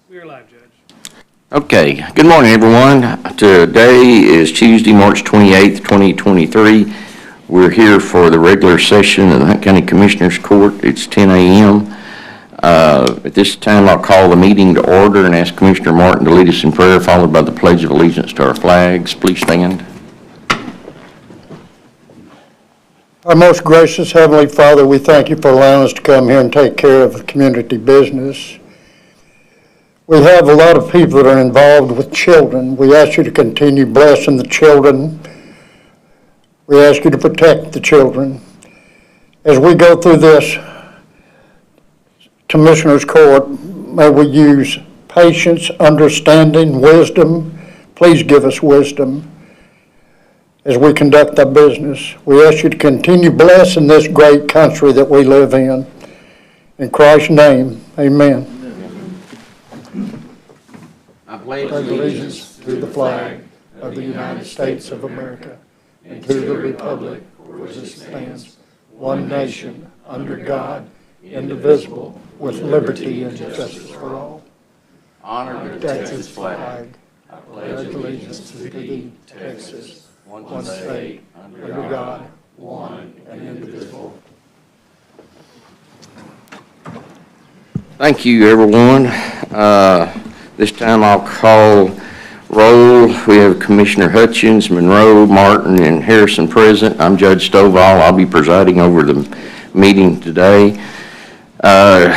We are live, Judge. Okay, good morning, everyone. Today is Tuesday, March 28th, 2023. We're here for the regular session of the Hunt County Commissioners Court. It's 10 a.m. At this time, I'll call the meeting to order and ask Commissioner Martin to lead us in prayer, followed by the Pledge of Allegiance to our flags. Please stand. Our most gracious Heavenly Father, we thank you for allowing us to come here and take care of community business. We have a lot of people that are involved with children. We ask you to continue blessing the children. We ask you to protect the children. As we go through this Commissioner's Court, may we use patience, understanding, wisdom. Please give us wisdom as we conduct our business. We ask you to continue blessing this great country that we live in. In Christ's name, amen. I pledge Allegiance to the flag of the United States of America and to the republic for which it stands, one nation, under God, indivisible, with liberty and justice for all. honor the Texas flag. I pledge allegiance to thee, Texas, one state, under God, one and indivisible. Thank you, everyone. This time I'll call roll. We have Commissioner Hutchins, Monroe, Martin, and Harrison present. I'm Judge Stovall. I'll be presiding over the meeting today.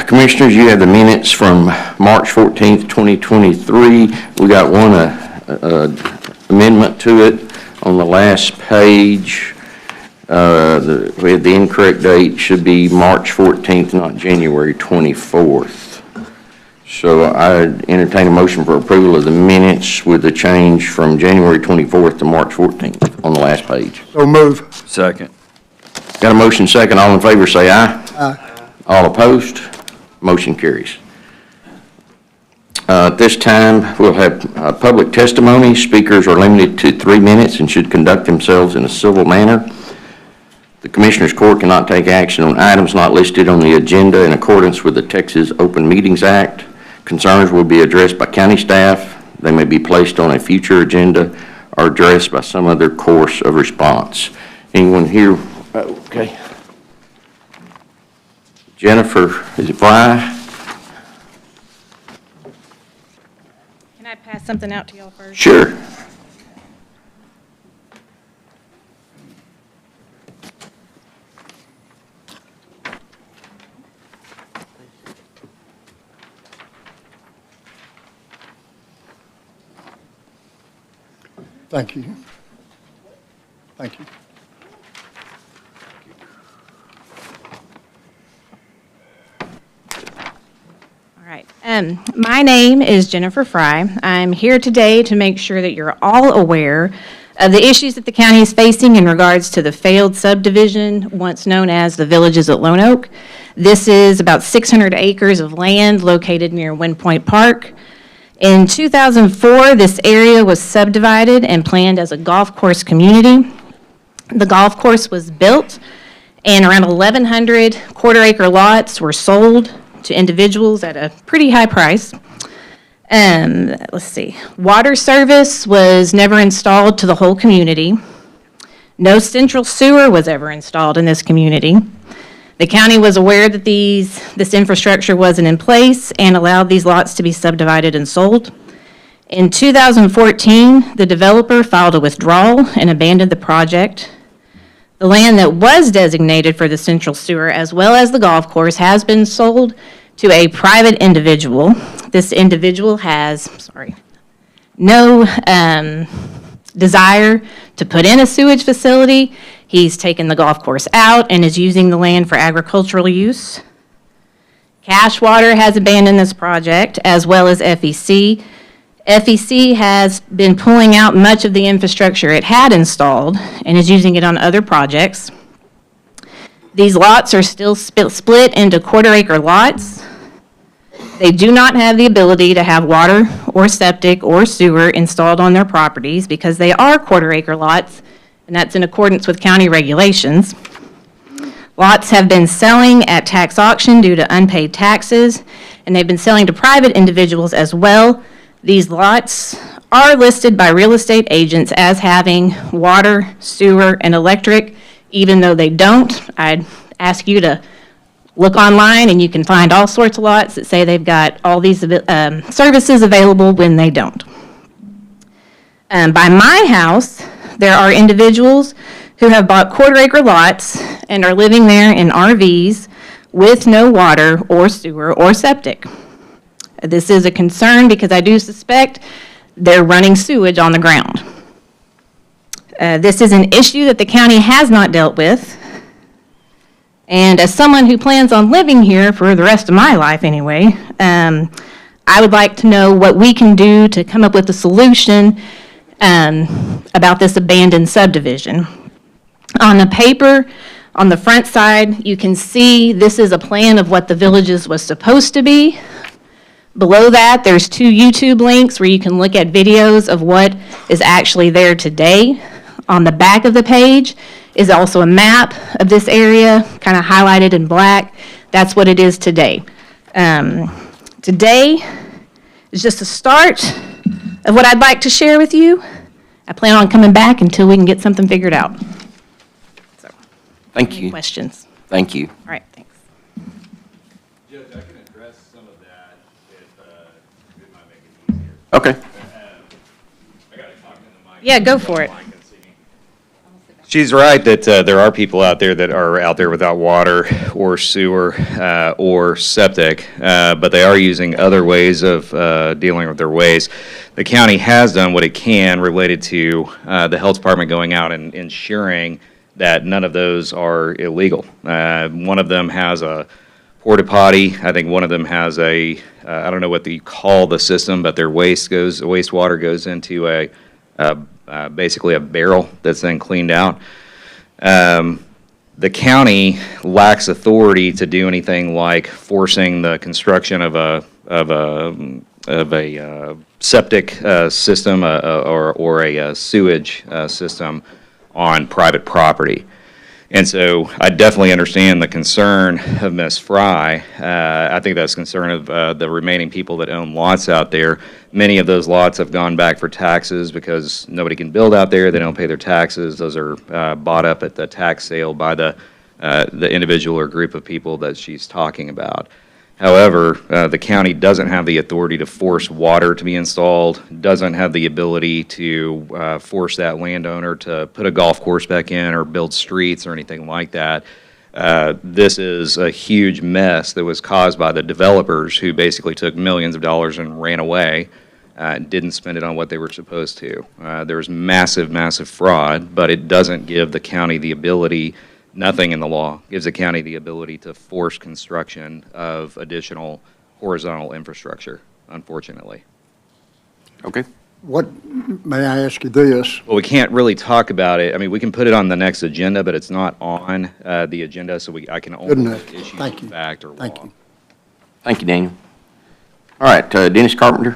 Commissioners, you have the minutes from March 14th, 2023. We got one amendment to it on the last page. We had the incorrect date. Should be March 14th, not January 24th. So I entertain a motion for approval of the minutes with the change from January 24th to March 14th on the last page. So move. Second. Got a motion second. All in favor say aye. Aye. All opposed? Motion carries. At this time, we'll have public testimony. Speakers are limited to 3 minutes and should conduct themselves in a civil manner. The Commissioners Court cannot take action on items not listed on the agenda in accordance with the Texas Open Meetings Act. Concerns will be addressed by county staff. They may be placed on a future agenda or addressed by some other course of response. Anyone here? Okay. Jennifer, is it Fry? Can I pass something out to y'all first? Sure. Thank you. Thank you. All right. My name is Jennifer Fry. I'm here today to make sure that you're all aware of the issues that the county is facing in regards to the failed subdivision, once known as the Villages at Lone Oak. This is about 600 acres of land located near Wind Point Park. In 2004, this area was subdivided and planned as a golf course community. The golf course was built, and around 1,100 quarter-acre lots were sold to individuals at a pretty high price. Let's see. Water service was never installed to the whole community. No central sewer was ever installed in this community. The county was aware that this infrastructure wasn't in place and allowed these lots to be subdivided and sold. In 2014, the developer filed a withdrawal and abandoned the project. The land that was designated for the central sewer, as well as the golf course, has been sold to a private individual. This individual has, no desire to put in a sewage facility. He's taken the golf course out and is using the land for agricultural use. Cash Water has abandoned this project, as well as FEC. FEC has been pulling out much of the infrastructure it had installed and is using it on other projects. These lots are still split into quarter-acre lots. They do not have the ability to have water or septic or sewer installed on their properties because they are quarter-acre lots, and that's in accordance with county regulations. Lots have been selling at tax auction due to unpaid taxes, and they've been selling to private individuals as well. These lots are listed by real estate agents as having water, sewer, and electric, even though they don't. I'd ask you to look online, and you can find all sorts of lots that say they've got all these services available when they don't. By my house, there are individuals who have bought quarter-acre lots and are living there in RVs with no water or sewer or septic. This is a concern because I do suspect they're running sewage on the ground. This is an issue that the county has not dealt with. And as someone who plans on living here for the rest of my life anyway, I would like to know what we can do to come up with a solution about this abandoned subdivision. On the paper, on the front side, you can see this is a plan of what the villages was supposed to be. Below that, there's 2 YouTube links where you can look at videos of what is actually there today. On the back of the page is also a map of this area, kind of highlighted in black. That's what it is today. Today is just a start of what I'd like to share with you. I plan on coming back until we can get something figured out. So, Thank any you. questions? Thank you. All right, thanks. Judge, I can address some of that if it might make it easier. Okay. I got to talk in the mic. Yeah, go for it. Online can see me. She's right that there are people out there that are out there without water or sewer or septic, but they are using other ways of dealing with their waste. The county has done what it can related to the health department going out and ensuring that none of those are illegal. One of them has a porta potty. I think one of them has a, I don't know what you call the system, but their wastewater goes into basically a barrel that's then cleaned out. The county lacks authority to do anything like forcing the construction of a septic system or a sewage system on private property. And so I definitely understand the concern of Ms. Fry. I think that's concern of the remaining people that own lots out there. Many of those lots have gone back for taxes because nobody can build out there. They don't pay their taxes. Those are bought up at the tax sale by the individual or group of people that she's talking about. However, the county doesn't have the authority to force water to be installed, doesn't have the ability to force that landowner to put a golf course back in or build streets or anything like that. This is a huge mess that was caused by the developers who basically took millions of dollars and ran away, didn't spend it on what they were supposed to. There's massive, massive fraud, but it doesn't give the county the ability. Nothing in the law gives the county the ability to force construction of additional horizontal infrastructure, unfortunately. Okay. What, may I ask you this? Well, we can't really talk about it. I mean, we can put it on the next agenda, but it's not on the agenda, so I can Good only enough. make issues Thank of you. fact or law. Thank you. Thank you, Daniel. All right, Dennis Carpenter.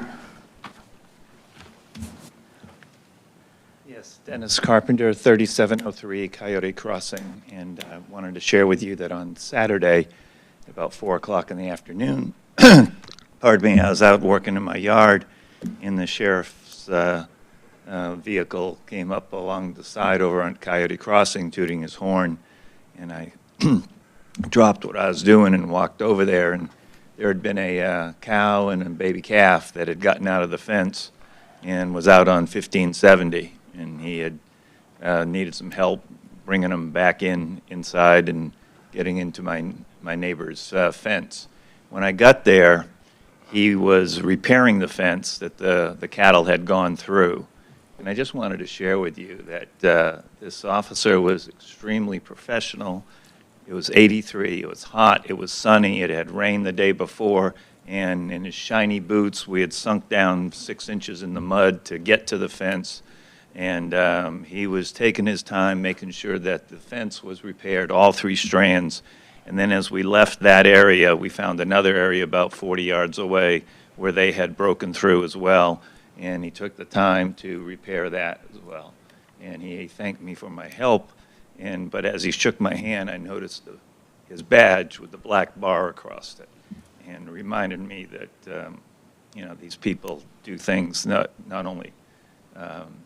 Yes, Dennis Carpenter, 3703 Coyote Crossing, and I wanted to share with you that on Saturday, about 4 o'clock in the afternoon, pardon me, I was out working in my yard, and the sheriff's vehicle came up along the side over on Coyote Crossing, tooting his horn, and I dropped what I was doing and walked over there, and there had been a cow and a baby calf that had gotten out of the fence and was out on 1570. And he had needed some help bringing them back inside and getting into my neighbor's fence. When I got there, he was repairing the fence that the cattle had gone through. And I just wanted to share with you that this officer was extremely professional. It was 83, it was hot, it was sunny, it had rained the day before, and in his shiny boots, we had sunk down 6 inches in the mud to get to the fence. And he was taking his time, making sure that the fence was repaired, all 3 strands. And then as we left that area, we found another area about 40 yards away where they had broken through as well. And he took the time to repair that as well. And he thanked me for my help. But as he shook my hand, I noticed the his badge with the black bar across it, and reminded me that, these people do things, not only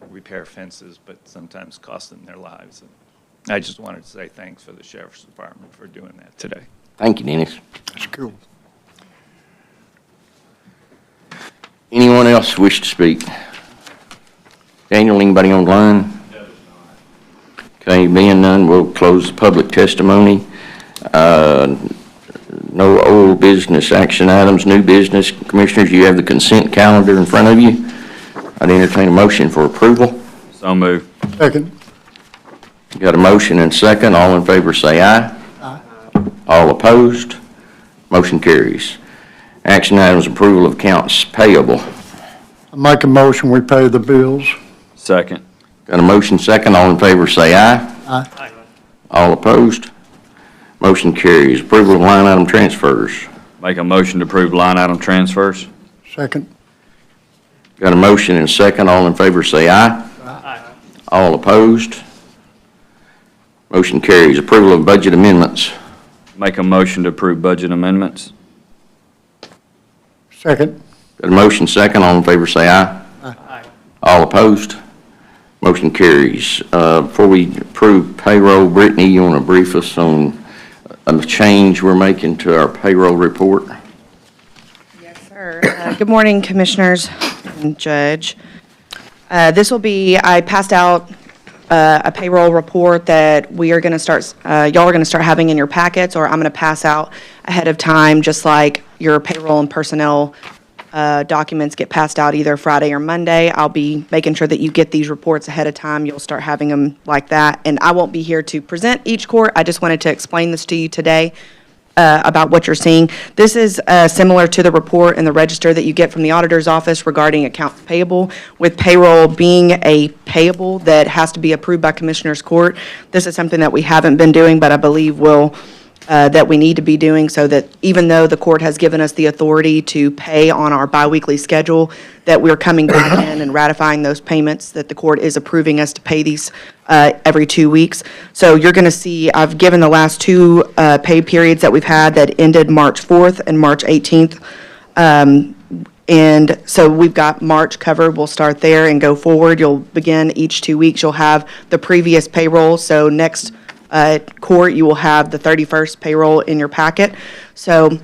repair fences, but sometimes cost them their lives. And I just wanted to say thanks for the Sheriff's Department for doing that today. Thank you, Dennis. That's cool. Anyone else wish to speak? Daniel, anybody online? Okay, being none, we'll close the public testimony. No old business action items, new business. Commissioners, you have the consent calendar in front of you. I'd entertain a motion for approval. So moved. Second. Got a motion and second. All in favor say aye. Aye. All opposed? Motion carries. Action items, approval of accounts payable. I make a motion, we pay the bills. Second. Got a motion second. All in favor say aye. Aye. All opposed? Motion carries. Approval of line item transfers. Make a motion to approve line item transfers. Second. Got a motion and second. All in favor say aye. Aye. All opposed? Motion carries. Approval of budget amendments. Make a motion to approve budget amendments. Second. Got a motion second. All in favor say aye. Aye. All opposed? Motion carries. Before we approve payroll, Brittany, you want to brief us on a change we're making to our payroll report? Yes, sir. Good morning, Commissioners and Judge. This will be, I passed out a payroll report that we are going to start, y'all are going to start having in your packets, or I'm going to pass out ahead of time, just like your payroll and personnel documents get passed out either Friday or Monday. I'll be making sure that you get these reports ahead of time. You'll start having them like that. And I won't be here to present each court. I just wanted to explain this to you today about what you're seeing. This is similar to the report in the register that you get from the auditor's office regarding accounts payable. With payroll being a payable that has to be approved by Commissioners Court, this is something that we haven't been doing, but I believe will that we need to be doing, so that even though the court has given us the authority to pay on our biweekly schedule, that we're coming back in and ratifying those payments, that the court is approving us to pay these every 2 weeks. So you're going to see, I've given the last two pay periods that we've had that ended March 4th and March 18th. And so we've got March covered. We'll start there and go forward. You'll begin each 2 weeks. You'll have the previous payroll. So next court, you will have the 31st payroll in your packet. So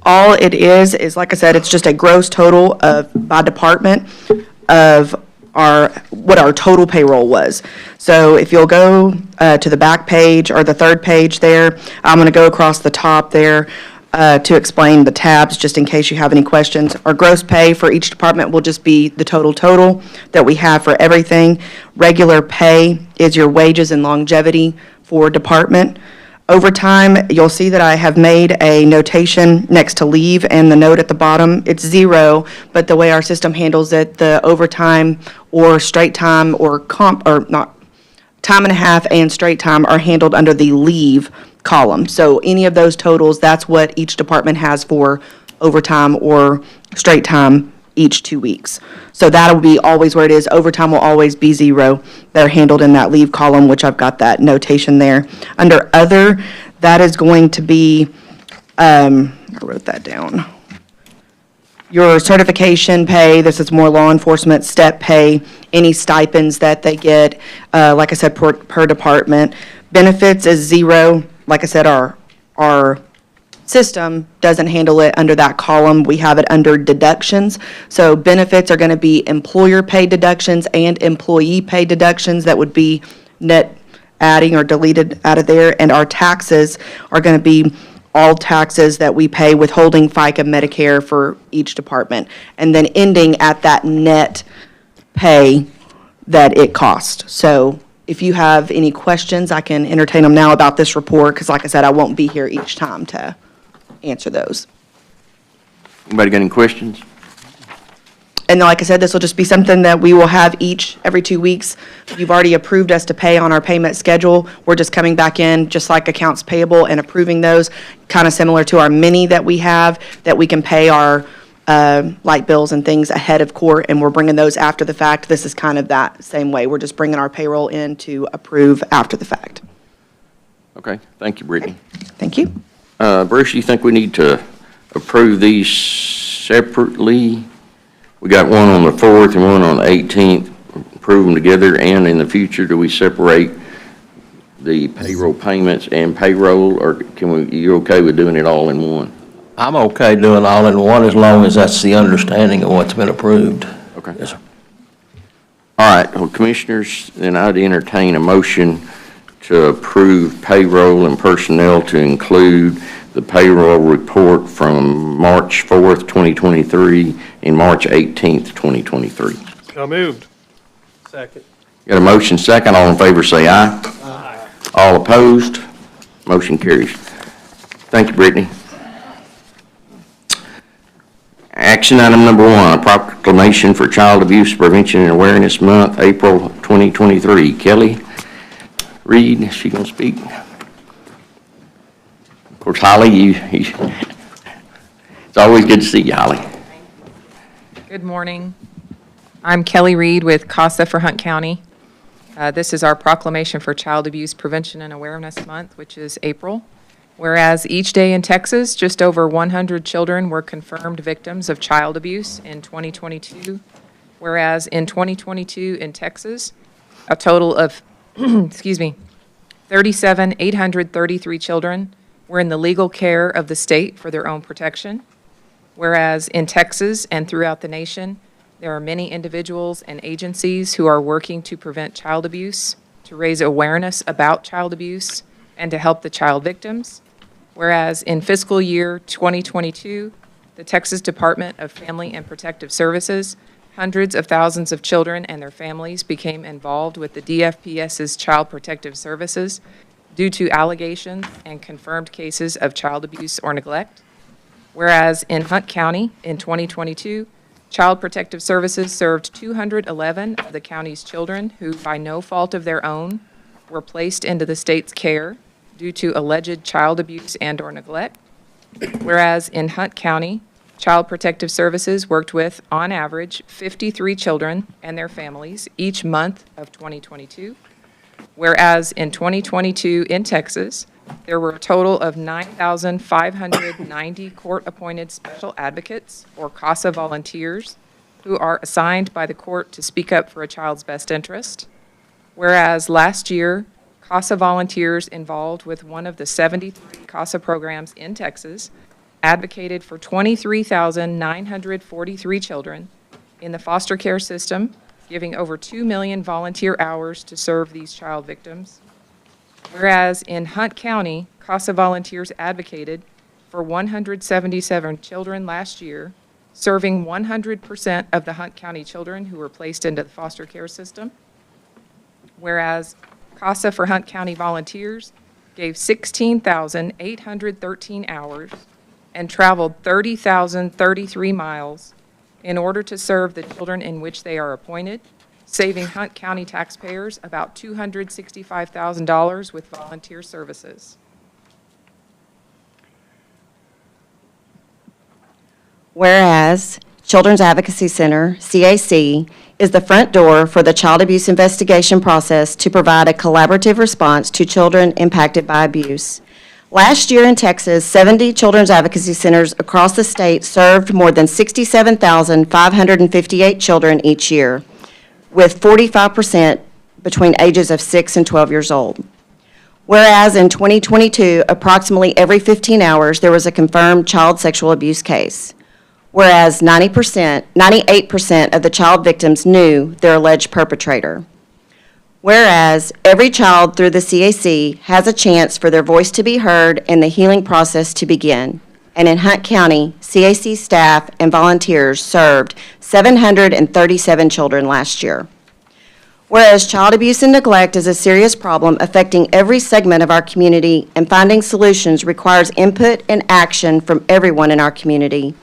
all it is like I said, it's just a gross total of, by department, of what our total payroll was. So if you'll go to the back page or the third page there, I'm going to go across the top there to explain the tabs, just in case you have any questions. Our gross pay for each department will just be the total that we have for everything. Regular pay is your wages and longevity for department. Overtime, you'll see that I have made a notation next to leave, and the note at the bottom, it's 0, but the way our system handles it, the overtime or straight time or not, time and a half and straight time are handled under the leave column. So any of those totals, that's what each department has for overtime or straight time each 2 weeks. So that'll be always where it is. Overtime will always be 0. They're handled in that leave column, which I've got that notation there. Under other, that is going to be, I wrote that down. Your certification pay, this is more law enforcement, step pay, any stipends that they get, like I said, per department. Benefits is 0. Like I said, our system doesn't handle it under that column. We have it under deductions. So benefits are going to be employer pay deductions and employee pay deductions that would be net adding or deleted out of there. And our taxes are going to be all taxes that we pay, withholding FICA, Medicare for each department, and then ending at that net pay that it costs. So if you have any questions, I can entertain them now about this report, because like I said, I won't be here each time to answer those. Anybody got any questions? And like I said, this will just be something that we will have every 2 weeks. You've already approved us to pay on our payment schedule. We're just coming back in, just like accounts payable, and approving those, kind of similar to our mini that we have, that we can pay our light bills and things ahead of court, and we're bringing those after the fact. This is kind of that same way. We're just bringing our payroll in to approve after the fact. Okay, thank you, Brittany. Thank you. Bruce, you think we need to approve these separately? We got one on the 4th and one on the 18th. Approve them together, and in the future, do we separate the payroll payments and payroll, or you okay with doing it all in one? I'm okay doing all in one as long as that's the understanding of what's been approved. Okay. Yes, sir. All right, well, Commissioners, then I'd entertain a motion to approve payroll and personnel to include the payroll report from March 4th, 2023 and March 18th, 2023. So moved. Second. Got a motion second, all in favor say aye. Aye. All opposed, motion carries. Thank you, Brittany. Action item number 1, a proclamation for Child Abuse Prevention and Awareness Month, April 2023. Kelly Reed, is she going to speak? Of course, Holly, it's always good to see you, Holly. Good morning. I'm Kelly Reed with CASA for Hunt County. This is our proclamation for Child Abuse Prevention and Awareness Month, which is April. Whereas each day in Texas, just over 100 children were confirmed victims of child abuse in 2022. Whereas in 2022 in Texas, a total of, 37,833 children were in the legal care of the state for their own protection. Whereas in Texas and throughout the nation, there are many individuals and agencies who are working to prevent child abuse, to raise awareness about child abuse, and to help the child victims. Whereas in fiscal year 2022, the Texas Department of Family and Protective Services, hundreds of thousands of children and their families became involved with the DFPS's Child Protective Services due to allegations and confirmed cases of child abuse or neglect. Whereas in Hunt County in 2022, Child Protective Services served 211 of the county's children who, by no fault of their own, were placed into the state's care due to alleged child abuse and/or neglect. Whereas in Hunt County, Child Protective Services worked with, on average, 53 children and their families each month of 2022. Whereas in 2022 in Texas, there were a total of 9,590 court-appointed special advocates, or CASA volunteers, who are assigned by the court to speak up for a child's best interest. Whereas last year, CASA volunteers involved with one of the 73 CASA programs in Texas advocated for 23,943 children in the foster care system, giving over 2 million volunteer hours to serve these child victims. Whereas in Hunt County, CASA volunteers advocated for 177 children last year, serving 100% of the Hunt County children who were placed into the foster care system. Whereas CASA for Hunt County volunteers gave 16,813 hours and traveled 30,033 miles in order to serve the children in which they are appointed, saving Hunt County taxpayers about $265,000 with volunteer services. Whereas Children's Advocacy Center, CAC, is the front door for the child abuse investigation process to provide a collaborative response to children impacted by abuse. Last year in Texas, 70 children's advocacy centers across the state served more than 67,558 children each year, with 45% between ages of 6 and 12 years old. Whereas in 2022, approximately every 15 hours, there was a confirmed child sexual abuse case. Whereas 98% of the child victims knew their alleged perpetrator. Whereas every child through the CAC has a chance for their voice to be heard and the healing process to begin. And in Hunt County, CAC staff and volunteers served 737 children last year. Whereas child abuse and neglect is a serious problem affecting every segment of our community, and finding solutions requires input and action from everyone in our community.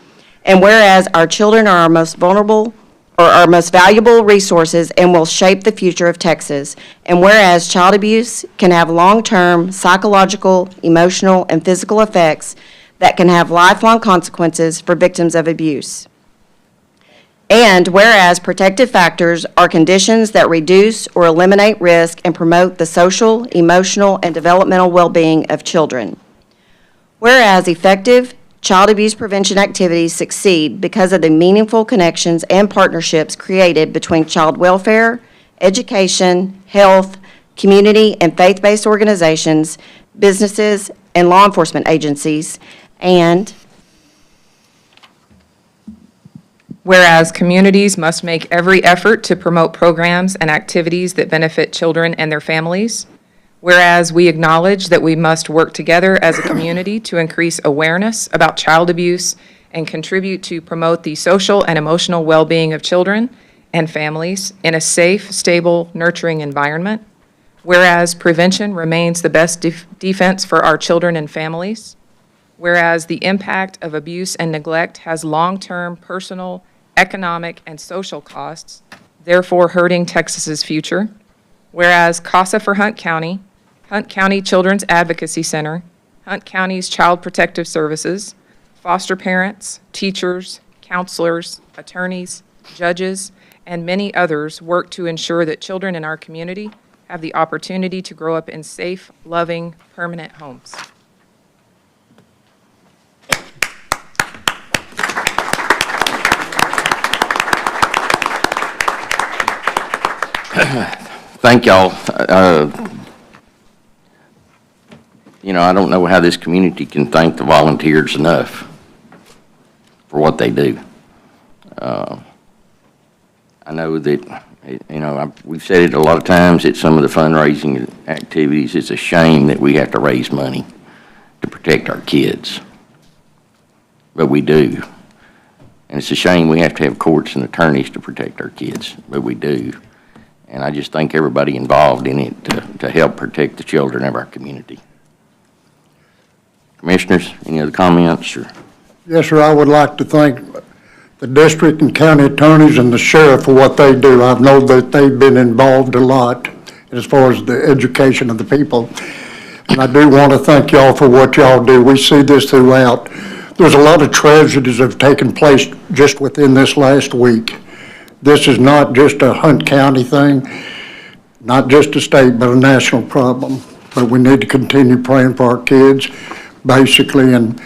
And whereas our children are our most vulnerable or our most valuable resources and will shape the future of Texas. And whereas child abuse can have long-term psychological, emotional, and physical effects that can have lifelong consequences for victims of abuse. And whereas protective factors are conditions that reduce or eliminate risk and promote the social, emotional, and developmental well-being of children. Whereas effective child abuse prevention activities succeed because of the meaningful connections and partnerships created between child welfare, education, health, community, and faith-based organizations, businesses, and law enforcement agencies, and whereas communities must make every effort to promote programs and activities that benefit children and their families, whereas we acknowledge that we must work together as a community to increase awareness about child abuse and contribute to promote the social and emotional well-being of children and families in a safe, stable, nurturing environment, whereas prevention remains the best defense for our children and families, whereas the impact of abuse and neglect has long-term personal, economic, and social costs, therefore hurting Texas's future, whereas CASA for Hunt County Children's Advocacy Center, Hunt County's Child Protective Services, foster parents, teachers, counselors, attorneys, judges, and many others work to ensure that children in our community have the opportunity to grow up in safe, loving, permanent homes. Thank y'all. I don't know how this community can thank the volunteers enough for what they do. I know that, we've said it a lot of times at some of the fundraising activities, it's a shame that we have to raise money to protect our kids. But we do. And it's a shame we have to have courts and attorneys to protect our kids, but we do. And I just thank everybody involved in it to help protect the children of our community. Commissioners, any other comments? Yes, sir, I would like to thank the district and county attorneys and the sheriff for what they do. I know that they've been involved a lot as far as the education of the people. And I do want to thank y'all for what y'all do. We see this throughout. There's a lot of tragedies that have taken place just within this last week. This is not just a Hunt County thing, not just a state, but a national problem. But we need to continue praying for our kids, basically, and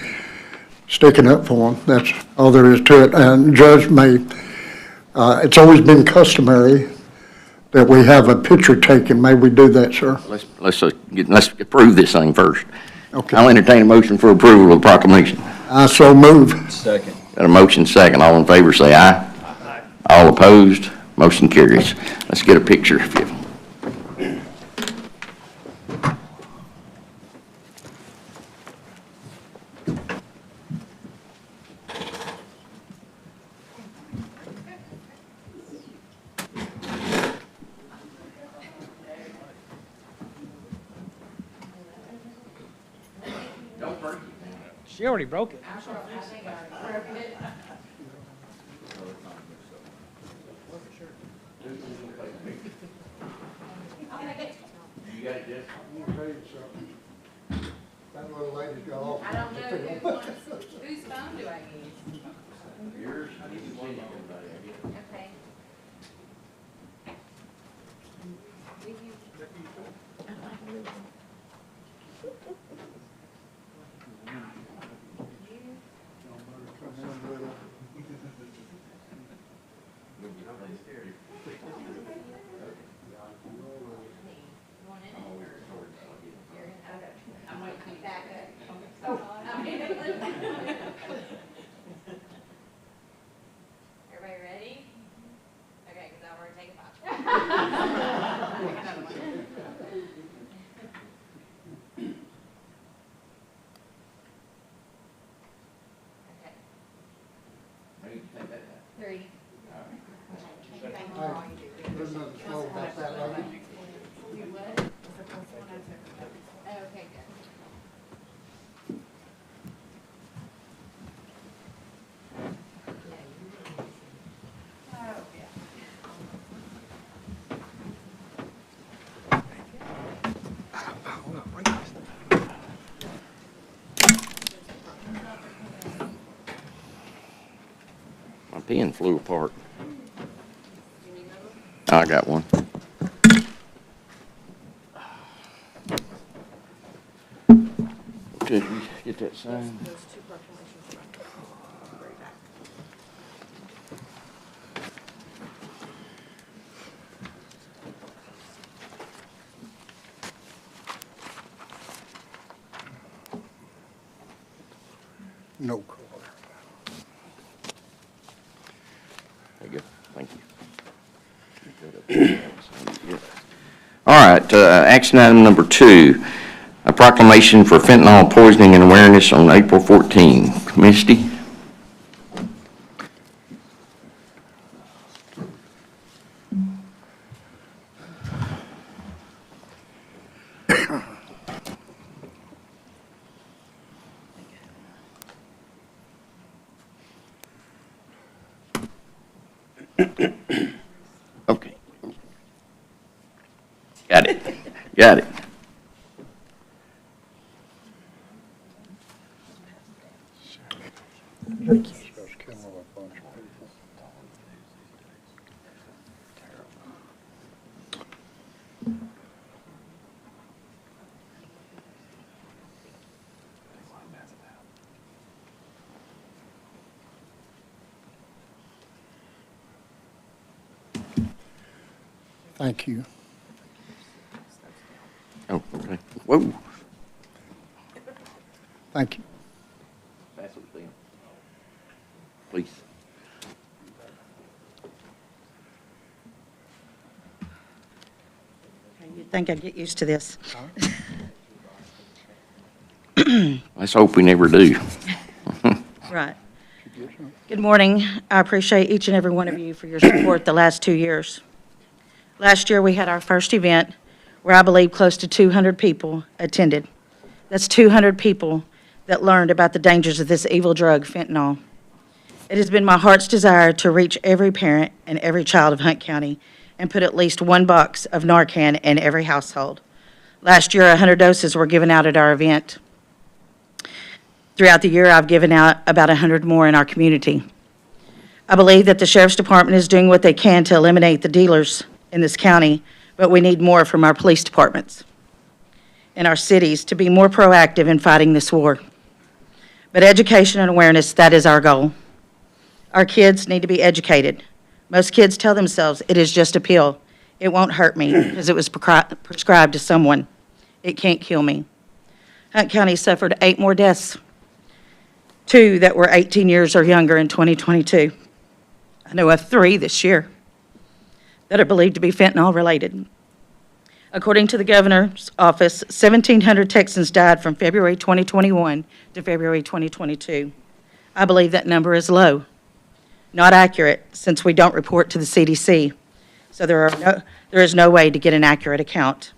sticking up for them. That's all there is to it. And Judge May, it's always been customary that we have a picture taken. May we do that, sir? Let's approve this thing first. Okay. I'll entertain a motion for approval of the proclamation. I so move. Second. Got a motion second. All in favor say aye. Aye. All opposed, motion carries. Let's get a picture if you. She already broke it. That little lady's got all. I don't know whose phone do I use? Yours? Okay. I'm waiting to be back up. Everybody ready? Okay, because I've already taken Three. There's nothing slow about that, lady. You what? Oh, okay, good. My pen flew apart. I got one. Could we get that signed? No color. There you go. Thank you. All right, action item number 2, a proclamation for fentanyl poisoning and awareness on April 14. Misty? Okay. Got it. Got it. Thank you. Oh, okay. Whoa. Thank you. Pass it to them. Please. You'd think I'd get used to this. Let's hope we never do. Right. Good morning. I appreciate each and every one of you for your support the last 2 years. Last year, we had our first event where I believe close to 200 people attended. That's 200 people that learned about the dangers of this evil drug, fentanyl. It has been my heart's desire to reach every parent and every child of Hunt County and put at least 1 box of Narcan in every household. Last year, 100 doses were given out at our event. Throughout the year, I've given out about 100 more in our community. I believe that the Sheriff's Department is doing what they can to eliminate the dealers in this county, but we need more from our police departments and our cities to be more proactive in fighting this war. But education and awareness, that is our goal. Our kids need to be educated. Most kids tell themselves, it is just a pill. It won't hurt me because it was prescribed to someone. It can't kill me. Hunt County suffered 8 more deaths, 2 that were 18 years or younger in 2022. I know of 3 this year that are believed to be fentanyl related. According to the governor's office, 1,700 Texans died from February 2021 to February 2022. I believe that number is low, not accurate, since we don't report to the CDC, so there is no way to get an accurate account.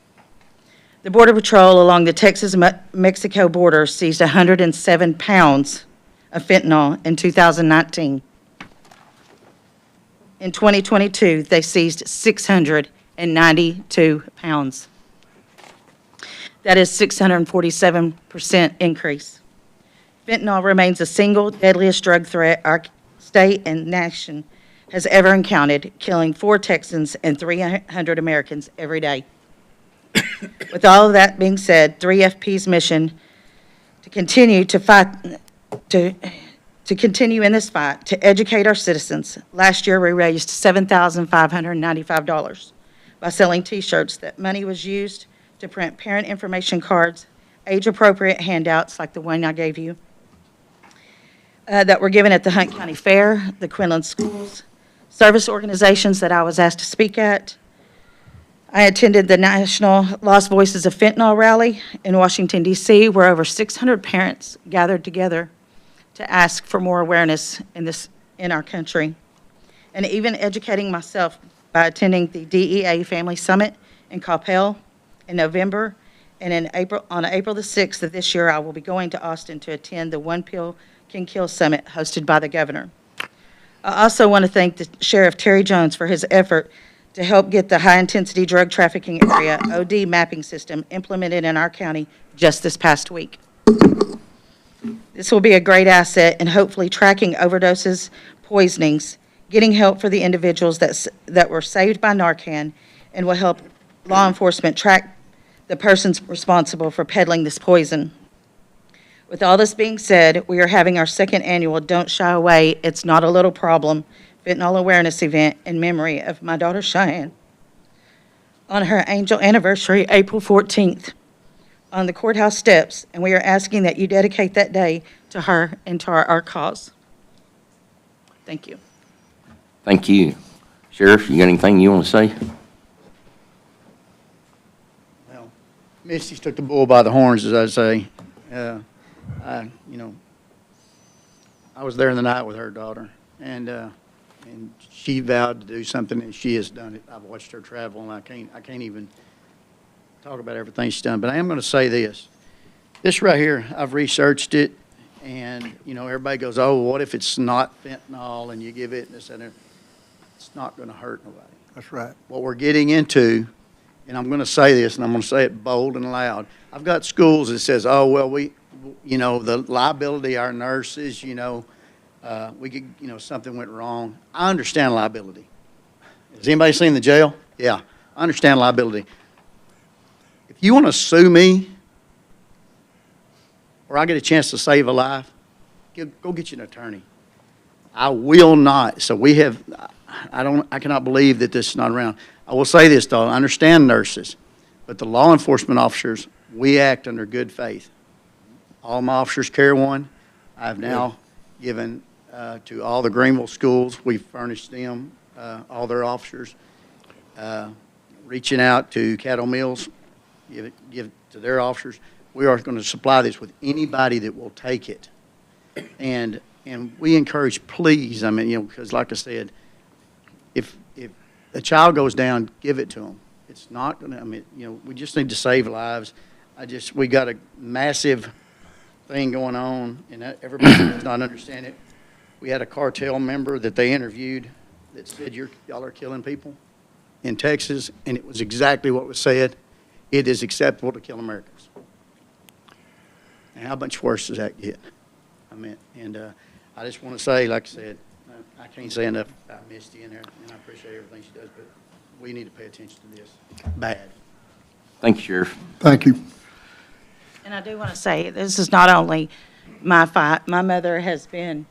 The Border Patrol along the Texas-Mexico border seized 107 pounds of fentanyl in 2019. In 2022, they seized 692 pounds. That is 647% increase. Fentanyl remains the single deadliest drug threat our state and nation has ever encountered, killing 4 Texans and 300 Americans every day. With all of that being said, 3FP's mission to continue to fight, to continue in this fight, to educate our citizens. Last year, we raised $7,595 by selling T-shirts. That money was used to print parent information cards, age-appropriate handouts like the one I gave you, that were given at the Hunt County Fair, the Quinlan Schools, service organizations that I was asked to speak at. I attended the National Lost Voices of Fentanyl rally in Washington, D.C., where over 600 parents gathered together to ask for more awareness in our country, and even educating myself by attending the DEA Family Summit in Coppell in November, and on April the 6th of this year, I will be going to Austin to attend the One Pill Can Kill Summit hosted by the governor. I also want to thank the Sheriff Terry Jones for his effort to help get the high-intensity drug trafficking area OD mapping system implemented in our county just this past week. This will be a great asset in hopefully tracking overdoses, poisonings, getting help for the individuals that were saved by Narcan, and will help law enforcement track the persons responsible for peddling this poison. With all this being said, we are having our second annual Don't Shy Away, It's Not a Little Problem fentanyl awareness event in memory of my daughter Cheyenne on her angel anniversary, April 14th, on the courthouse steps, and we are asking that you dedicate that day to her and to our cause. Thank you. Thank you. Sheriff, you got anything you want to say? Well, Misty's took the bull by the horns, as I say. I was there the night with her daughter, and she vowed to do something, and she has done it. I've watched her travel, and I can't even talk about everything she's done. But I am going to say this. This right here, I've researched it, and, everybody goes, oh, what if it's not fentanyl, and you give it, and this and that. It's not going to hurt nobody. That's right. What we're getting into, and I'm going to say this, and I'm going to say it bold and loud. I've got schools that says, oh, well, the liability, our nurses, we could, something went wrong. I understand liability. Has anybody seen the jail? Yeah, I understand liability. If you want to sue me, or I get a chance to save a life, go get you an attorney. I will not. So we have, I cannot believe that this is not around. I will say this, though. I understand nurses, but the law enforcement officers, we act under good faith. All my officers carry one. I've now given to all the Greenville schools. We've furnished them, all their officers. Reaching out to Cattle Mills, give it to their officers. We are going to supply this with anybody that will take it. And we encourage, please, because like I said, if a child goes down, give it to them. It's not going to, we just need to save lives. We got a massive thing going on, and everybody does not understand it. We had a cartel member that they interviewed that said, y'all are killing people in Texas, and it was exactly what was said. It is acceptable to kill Americans. And how much worse does that get? I just want to say, like I said, I can't say enough about Misty in there, and I appreciate everything she does, but we need to pay attention to this. Bad. Thank you, Sheriff. Thank you. And I do want to say, this is not only my fight. My mother has been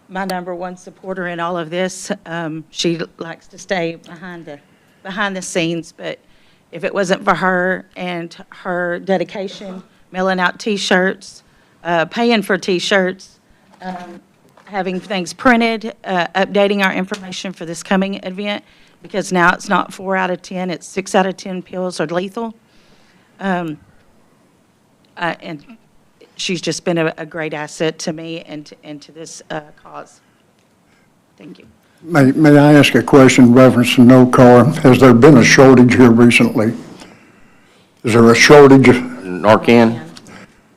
my number one supporter in all of this. She likes to stay behind the scenes, but if it wasn't for her and her dedication, mailing out T-shirts, paying for T-shirts, having things printed, updating our information for this coming event, because now it's not 4 out of 10, it's 6 out of 10 pills are lethal. And she's just been a great asset to me and to this cause. Thank you. May I ask a question, Reverend Snowcar? Has there been a shortage here recently? Is there a shortage of Narcan?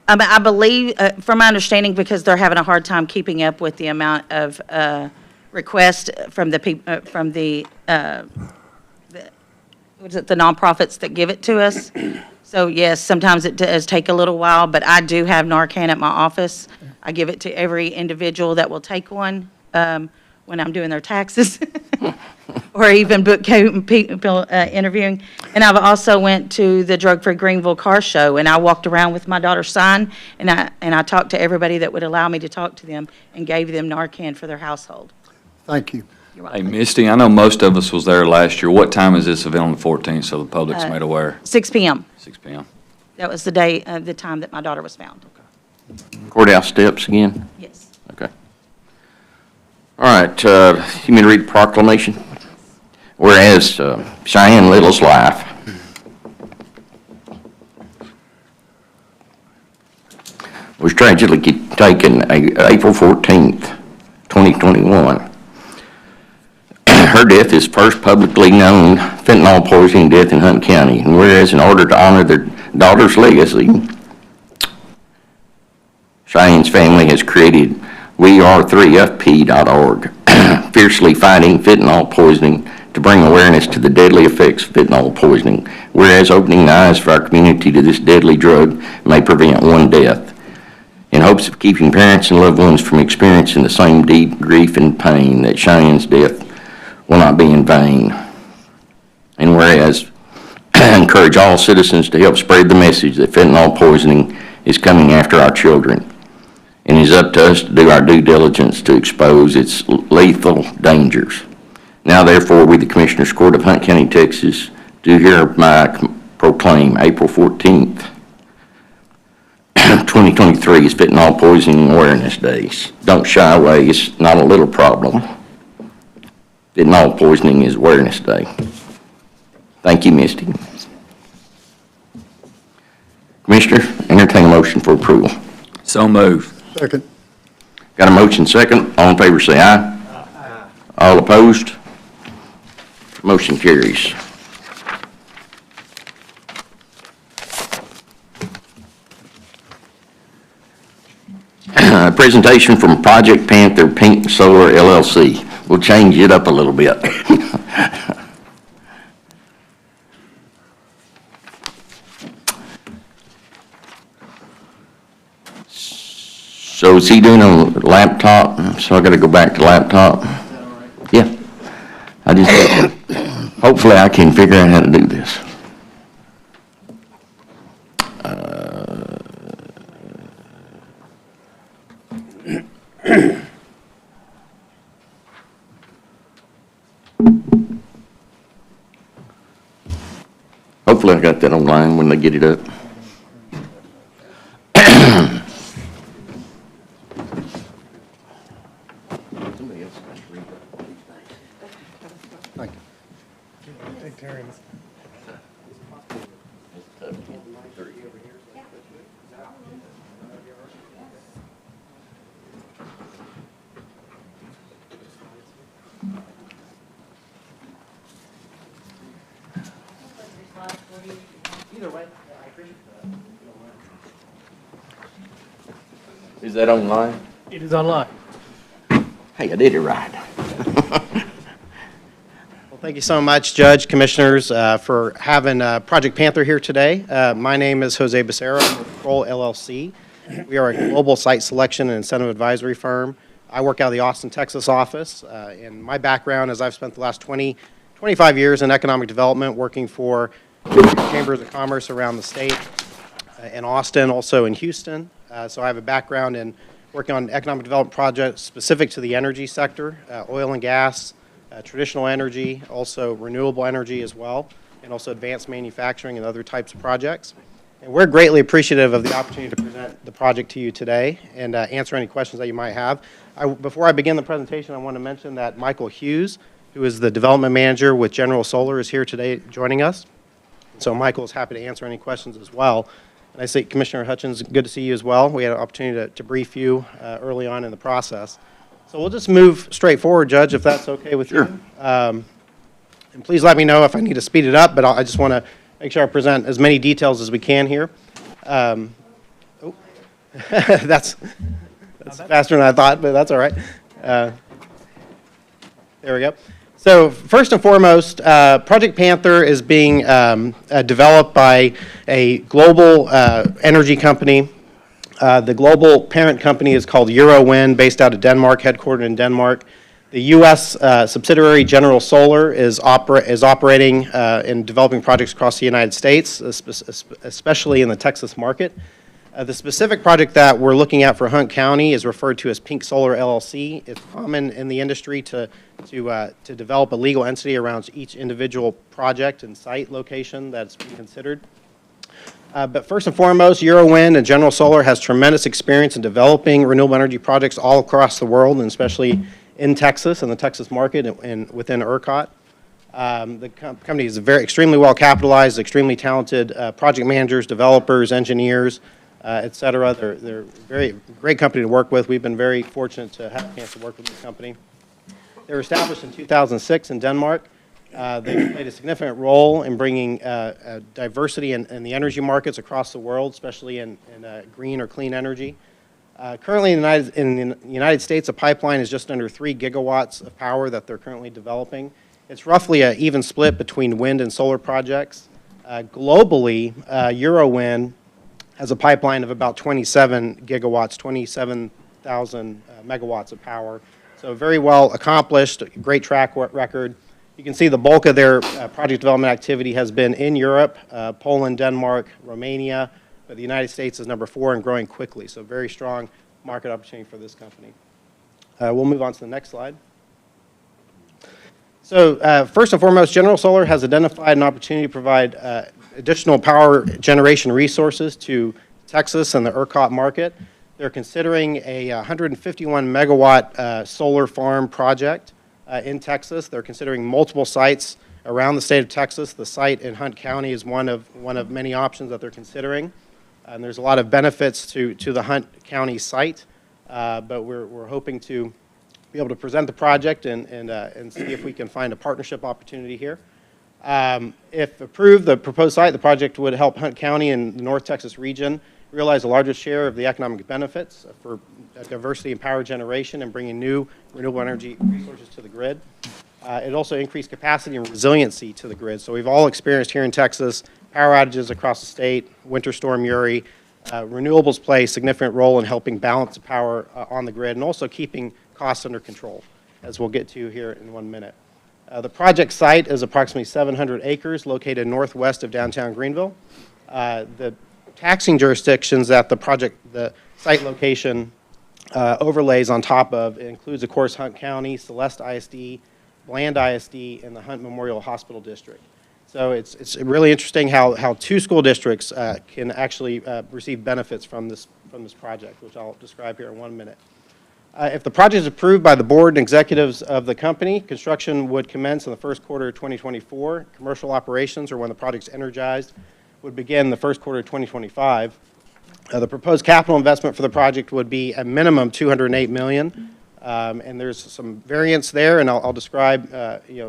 I believe, from my understanding, because they're having a hard time keeping up with the amount of requests from the people, from the nonprofits that give it to us. So yes, sometimes it does take a little while, but I do have Narcan at my office. I give it to every individual that will take one when I'm doing their taxes, or even book people interviewing. And I've also went to the Drug Free Greenville car show, and I walked around with my daughter's sign, and I talked to everybody that would allow me to talk to them, and gave them Narcan for their household. Thank you. You're Hey, welcome. Misty, I know most of us was there last year. What time is this event on the 14th, so the public's made aware? 6 p.m. 6 p.m. That was the day, the time that my daughter was found. Courthouse steps again? Yes. Okay. All right, you mean to read the proclamation? Whereas Cheyenne Little's life was tragically taken April 14th, 2021. Her death is first publicly known fentanyl poisoning death in Hunt County. And whereas in order to honor their daughter's legacy, Cheyenne's family has created WeAre3FP.org, fiercely fighting fentanyl poisoning to bring awareness to the deadly effects of fentanyl poisoning. Whereas opening the eyes of our community to this deadly drug may prevent one death. in hopes of keeping parents and loved ones from experiencing the same deep grief and pain that Cheyenne's death will not be in vain. And whereas, encourage all citizens to help spread the message that fentanyl poisoning is coming after our children, and it is up to us to do our due diligence to expose its lethal dangers. Now therefore, we, the Commissioners Court of Hunt County, Texas, do hereby proclaim April 14th, 2023 is Fentanyl Poisoning Awareness Day. Don't shy away, it's not a little problem. Fentanyl poisoning is Awareness Day. Thank you, Misty. Commissioner, entertain a motion for approval. So moved. Second. Got a motion second. All in favor say aye. Aye. All opposed? Motion carries. Presentation from Project Panther Pink Solar LLC. We'll change it up a little bit. So is he doing a laptop? So I gotta go back to laptop? Yeah. I just, hopefully I can figure out how to do this. Hopefully I got that online when they get it up. Is that online? It is online. Hey, I did it right. Well, thank you so much, Judge, Commissioners, for having Project Panther here today. My name is Jose Becerra with Kroll LLC. We are a global site selection and incentive advisory firm. I work out of the Austin, Texas office, and my background is I've spent the last 25 years in economic development working for chambers of commerce around the state, in Austin, also in Houston. So I have a background in working on economic development projects specific to the energy sector, oil and gas, traditional energy, also renewable energy as well, and also advanced manufacturing and other types of projects. And we're greatly appreciative of the opportunity to present the project to you today and answer any questions that you might have. Before I begin the presentation, I want to mention that Michael Hughes, who is the development manager with General Solar, is here today joining us. So Michael is happy to answer any questions as well. And I say, Commissioner Hutchins, good to see you as well. We had an opportunity to brief you early on in the process. So we'll just move straight forward, Judge, if that's okay with you. And please let me know if I need to speed it up, but I just want to make sure I present as many details as we can here. That's faster than I thought, but that's all right. There we go. So first and foremost, Project Panther is being developed by a global energy company. The global parent company is called Eurowind, based out of Denmark, headquartered in Denmark. The U.S. subsidiary General Solar is operating and developing projects across the United States, especially in the Texas market. The specific project that we're looking at for Hunt County is referred to as Pink Solar LLC. It's common in the industry to develop a legal entity around each individual project and site location that's being considered. But first and foremost, Eurowind and General Solar has tremendous experience in developing renewable energy projects all across the world, and especially in Texas and the Texas market and within ERCOT. The company is extremely well capitalized, extremely talented project managers, developers, engineers, et cetera. They're a very great company to work with. We've been very fortunate to have a chance to work with this company. They were established in 2006 in Denmark. They played a significant role in bringing diversity in the energy markets across the world, especially in green or clean energy. Currently in the United States, a pipeline is just under 3 gigawatts of power that they're currently developing. It's roughly an even split between wind and solar projects. Globally, Eurowind has a pipeline of about 27 gigawatts, 27,000 megawatts of power. So very well accomplished, great track record. You can see the bulk of their project development activity has been in Europe, Poland, Denmark, Romania, but the United States is number 4 and growing quickly. So very strong market opportunity for this company. We'll move on to the next slide. So first and foremost, General Solar has identified an opportunity to provide additional power generation resources to Texas and the ERCOT market. They're considering a 151 megawatt solar farm project in Texas. They're considering multiple sites around the state of Texas. The site in Hunt County is one of many options that they're considering. And there's a lot of benefits to the Hunt County site, but we're hoping to be able to present the project and see if we can find a partnership opportunity here. If approved, the proposed site, the project would help Hunt County and the North Texas region realize a larger share of the economic benefits for diversity in power generation and bringing new renewable energy resources to the grid. It also increased capacity and resiliency to the grid. So we've all experienced here in Texas power outages across the state, Winter Storm Uri. Renewables play a significant role in helping balance the power on the grid and also keeping costs under control, as we'll get to here in 1 minute. The project site is approximately 700 acres located northwest of downtown Greenville. The taxing jurisdictions that the site location overlays on top of includes, of course, Hunt County, Celeste ISD, Bland ISD, and the Hunt Memorial Hospital District. So it's really interesting how 2 school districts can actually receive benefits from this project, which I'll describe here in 1 minute. If the project is approved by the board and executives of the company, construction would commence in the first quarter of 2024. Commercial operations, or when the project's energized, would begin the first quarter of 2025. The proposed capital investment for the project would be a minimum $208 million, and there's some variance there, and I'll describe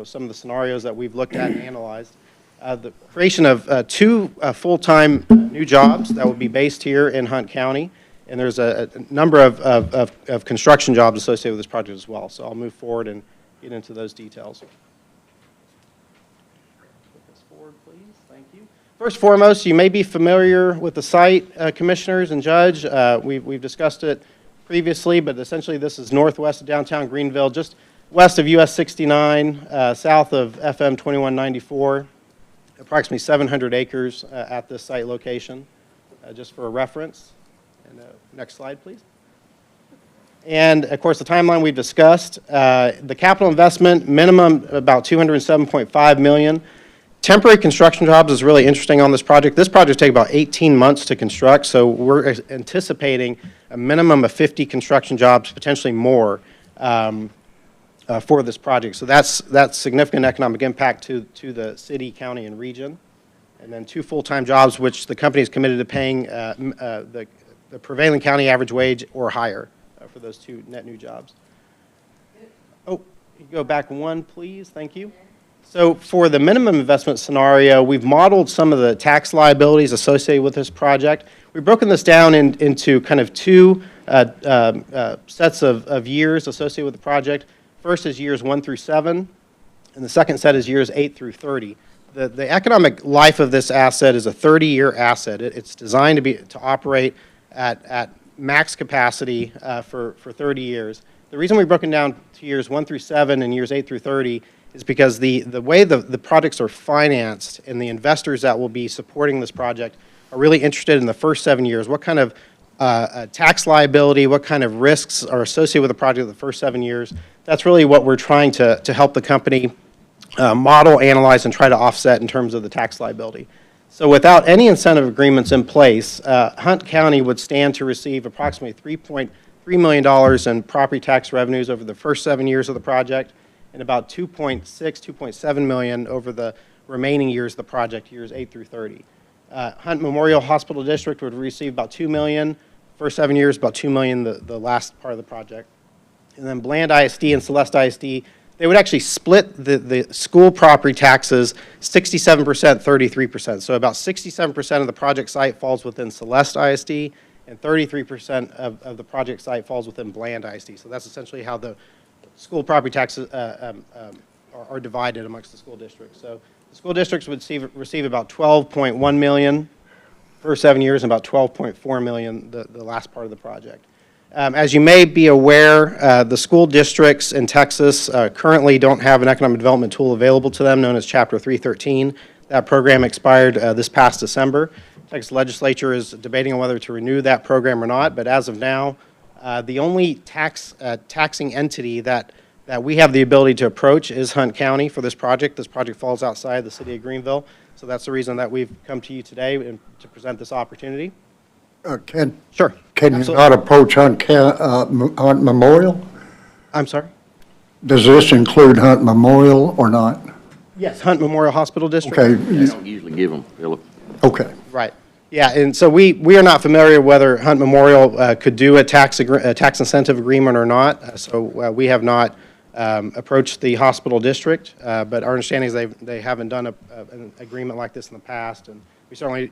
some of the scenarios that we've looked at and analyzed. The creation of 2 full-time new jobs that would be based here in Hunt County, and there's a number of construction jobs associated with this project as well. So I'll move forward and get into those details. First and foremost, you may be familiar with the site, commissioners and judge. We've discussed it previously, but essentially this is northwest of downtown Greenville, just west of US 69, south of FM 2194, approximately 700 acres at this site location, just for a reference. And next slide, please. And of course, the timeline we've discussed, the capital investment minimum about $207.5 million. Temporary construction jobs is really interesting on this project. This project will take about 18 months to construct, so we're anticipating a minimum of 50 construction jobs, potentially more, for this project. So that's significant economic impact to the city, county, and region. And then 2 full-time jobs, which the company is committed to paying the prevailing county average wage or higher for those 2 net new jobs. Oh, you go back 1, please. Thank you. So for the minimum investment scenario, we've modeled some of the tax liabilities associated with this project. We've broken this down into kind of 2 sets of years associated with the project. First is years 1 through 7, and the second set is years 8 through 30. The economic life of this asset is a 30-year asset. It's designed to operate at max capacity for 30 years. The reason we've broken down to years 1 through 7 and years 8 through 30 is because the way the projects are financed and the investors that will be supporting this project are really interested in the first 7 years. What kind of tax liability, what kind of risks are associated with the project in the first 7 years? That's really what we're trying to help the company model, analyze, and try to offset in terms of the tax liability. So without any incentive agreements in place, Hunt County would stand to receive approximately $3.3 million in property tax revenues over the first 7 years of the project, and about $2.7 million over the remaining years of the project, years 8 through 30. Hunt Memorial Hospital District would receive about $2 million, first 7 years, about $2 million the last part of the project. And then Bland ISD and Celeste ISD, they would actually split the school property taxes 67%, 33%. So about 67% of the project site falls within Celeste ISD, and 33% of the project site falls within Bland ISD. So that's essentially how the school property taxes are divided amongst the school districts. So the school districts would receive about $12.1 million first 7 years, and about $12.4 million the last part of the project. As you may be aware, the school districts in Texas currently don't have an economic development tool available to them known as Chapter 313. That program expired this past December. Texas legislature is debating on whether to renew that program or not, but as of now, the only taxing entity that we have the ability to approach is Hunt County for this project. This project falls outside the city of Greenville, so that's the reason that we've come to you today to present this opportunity. Sure. Can you Absolutely. not approach Hunt Memorial? I'm sorry? Does this include Hunt Memorial or not? Yes, Hunt Memorial Hospital District. Okay, They don't usually give them, Philip. okay. Right. Yeah, and so we are not familiar whether Hunt Memorial could do a tax incentive agreement or not. So we have not approached the hospital district, but our understanding is they haven't done an agreement like this in the past, and we certainly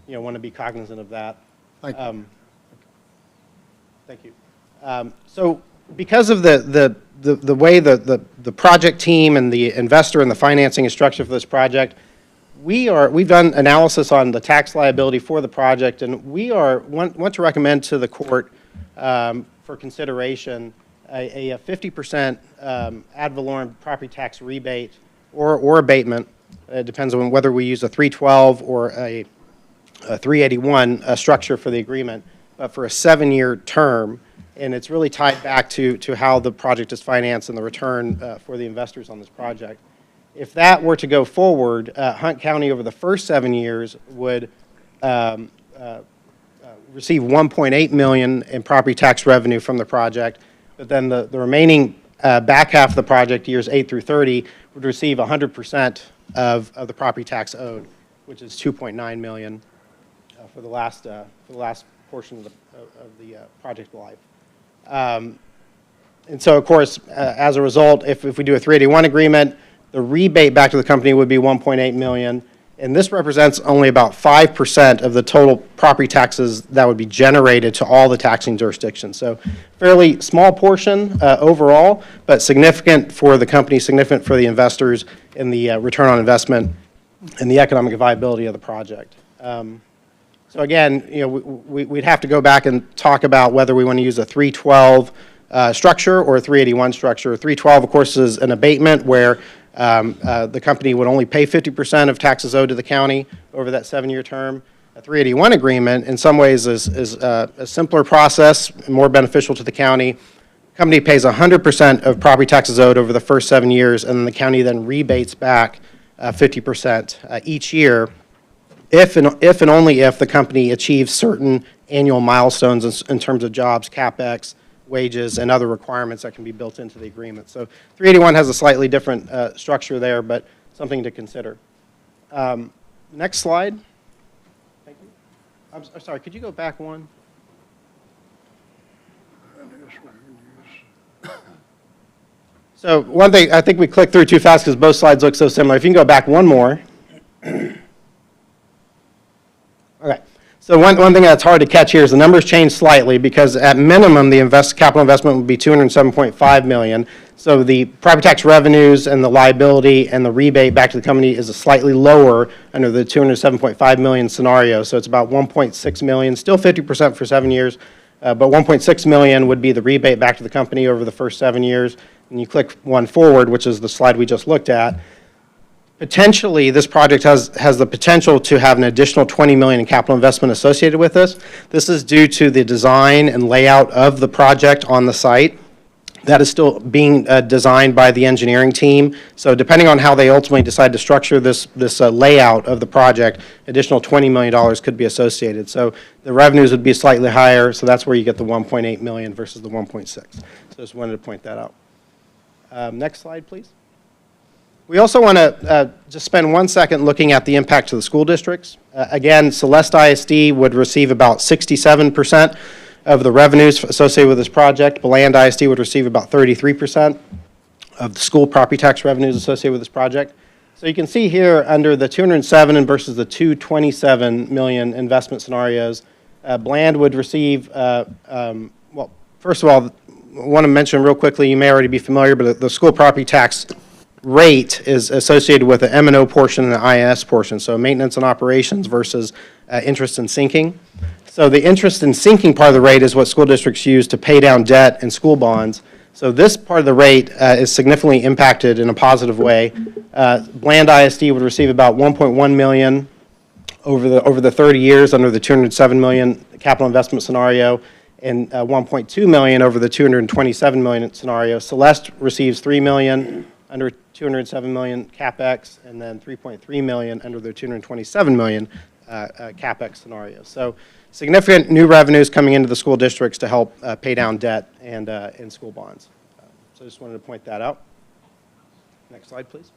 want to be cognizant of that. Thank you. Thank you. So because of the way the project team and the investor and the financing is structured for this project, we've done analysis on the tax liability for the project, and we want to recommend to the court for consideration a 50% ad valorem property tax rebate or abatement. It depends on whether we use a 312 or a 381 structure for the agreement, but for a 7-year term. And it's really tied back to how the project is financed and the return for the investors on this project. If that were to go forward, Hunt County over the first 7 years would receive $1.8 million in property tax revenue from the project, but then the remaining back half of the project, years 8 through 30, would receive 100% of the property tax owed, which is $2.9 million for the last portion of the project life. And so, of course, as a result, if we do a 381 agreement, the rebate back to the company would be $1.8 million, and this represents only about 5% of the total property taxes that would be generated to all the taxing jurisdictions. So fairly small portion overall, but significant for the company, significant for the investors in the return on investment and the economic viability of the project. So again, we'd have to go back and talk about whether we want to use a 312 structure or a 381 structure. 312, of course, is an abatement where the company would only pay 50% of taxes owed to the county over that 7-year term. A 381 agreement, in some ways, is a simpler process, more beneficial to the county. The company pays 100% of property taxes owed over the first 7 years, and the county then rebates back 50% each year, if and only if the company achieves certain annual milestones in terms of jobs, CapEx, wages, and other requirements that can be built into the agreement. So 381 has a slightly different structure there, but something to consider. Next slide. Thank you. I'm sorry, could you go back one? So one thing, I think we clicked through too fast because both slides look so similar. If you can go back one more. Okay. So one thing that's hard to catch here is the numbers changed slightly because at minimum, the capital investment would be $207.5 million. So the property tax revenues and the liability and the rebate back to the company is slightly lower under the $207.5 million scenario. So it's about $1.6 million, still 50% for 7 years, but $1.6 million would be the rebate back to the company over the first 7 years. And you click one forward, which is the slide we just looked at. Potentially, this project has the potential to have an additional $20 million in capital investment associated with this. This is due to the design and layout of the project on the site. That is still being designed by the engineering team. So depending on how they ultimately decide to structure this layout of the project, additional $20 million could be associated. So the revenues would be slightly higher, so that's where you get the $1.8 million versus the $1.6. So just wanted to point that out. Next slide, please. We also want to just spend 1 second looking at the impact to the school districts. Again, Celeste ISD would receive about 67% of the revenues associated with this project. Beland ISD would receive about 33% of the school property tax revenues associated with this project. So you can see here under the 207 versus the 227 million investment scenarios, Beland would receive, well, first of all, I want to mention real quickly, you may already be familiar, but the school property tax rate is associated with the M&O portion and the IS portion, so maintenance and operations versus interest and sinking. So the interest and sinking part of the rate is what school districts use to pay down debt and school bonds. So this part of the rate is significantly impacted in a positive way. Bland ISD would receive about $1.1 million over the 30 years under the $207 million capital investment scenario, and $1.2 million over the $227 million scenario. Celeste receives $3 million under $207 million CapEx, and then $3.3 million under the $227 million CapEx scenario. So significant new revenues coming into the school districts to help pay down debt and school bonds. So I just wanted to point that out. Next slide, please.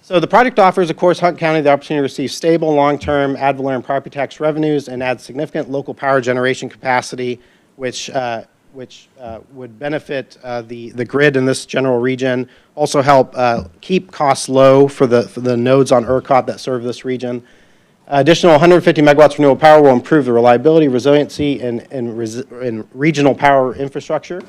So the project offers, of course, Hunt County the opportunity to receive stable, long-term ad valorem property tax revenues and add significant local power generation capacity, which would benefit the grid in this general region, also help keep costs low for the nodes on ERCOT that serve this region. Additional 150 megawatts renewable power will improve the reliability, resiliency, and regional power infrastructure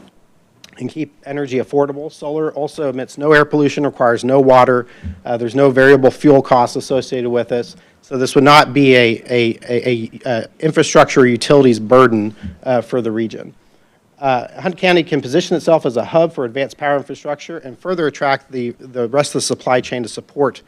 and keep energy affordable. Solar also emits no air pollution, requires no water. There's no variable fuel costs associated with this. So this would not be a infrastructure or utilities burden for the region. Hunt County can position itself as a hub for advanced power infrastructure and further attract the rest of the supply chain to support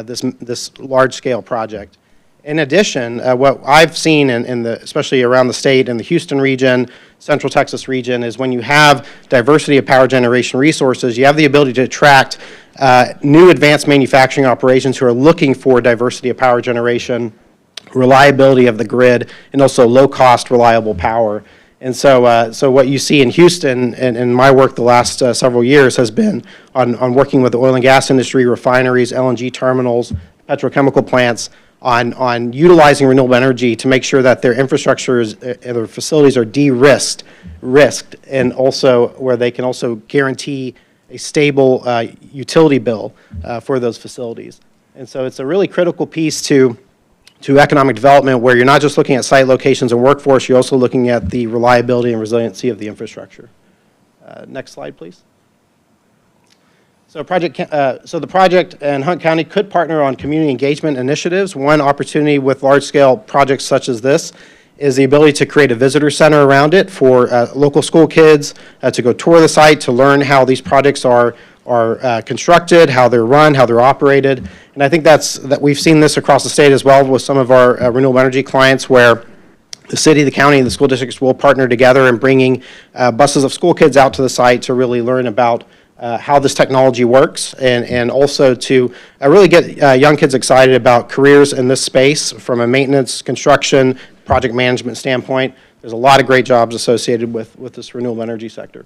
this large-scale project. In addition, what I've seen, especially around the state in the Houston region, Central Texas region, is when you have diversity of power generation resources, you have the ability to attract new advanced manufacturing operations who are looking for diversity of power generation, reliability of the grid, and also low-cost, reliable power. And so what you see in Houston, and my work the last several years has been on working with the oil and gas industry, refineries, LNG terminals, petrochemical plants, on utilizing renewable energy to make sure that their infrastructures and their facilities are de-risked, and also where they can also guarantee a stable utility bill for those facilities. And so it's a really critical piece to economic development where you're not just looking at site locations and workforce, you're also looking at the reliability and resiliency of the infrastructure. Next slide, please. So the project and Hunt County could partner on community engagement initiatives. One opportunity with large-scale projects such as this is the ability to create a visitor center around it for local school kids to go tour the site, to learn how these projects are constructed, how they're run, how they're operated. And I think that we've seen this across the state as well with some of our renewable energy clients where the city, the county, and the school districts will partner together in bringing buses of school kids out to the site to really learn about how this technology works, and also to really get young kids excited about careers in this space from a maintenance, construction, project management standpoint. There's a lot of great jobs associated with this renewable energy sector.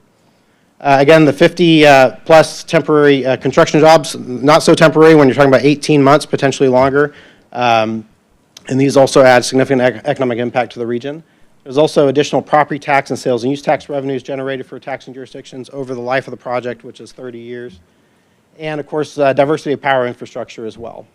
Again, the 50-plus temporary construction jobs, not so temporary when you're talking about 18 months, potentially longer. And these also add significant economic impact to the region. There's also additional property tax and sales and use tax revenues generated for taxing jurisdictions over the life of the project, which is 30 years. And, of course, diversity of power infrastructure as well.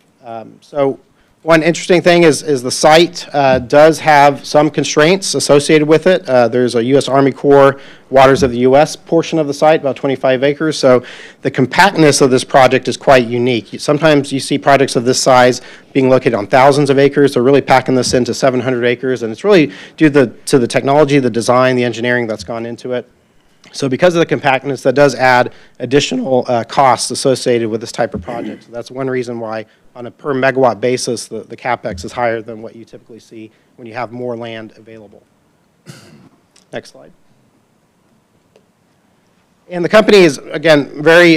So one interesting thing is the site does have some constraints associated with it. There's a U.S. Army Corps Waters of the U.S. portion of the site, about 25 acres. So the compactness of this project is quite unique. Sometimes you see projects of this size being located on thousands of acres. They're really packing this into 700 acres, and it's really due to the technology, the design, the engineering that's gone into it. So because of the compactness, that does add additional costs associated with this type of project. So that's one reason why, on a per megawatt basis, the CapEx is higher than what you typically see when you have more land available. Next slide. And the company is, again, very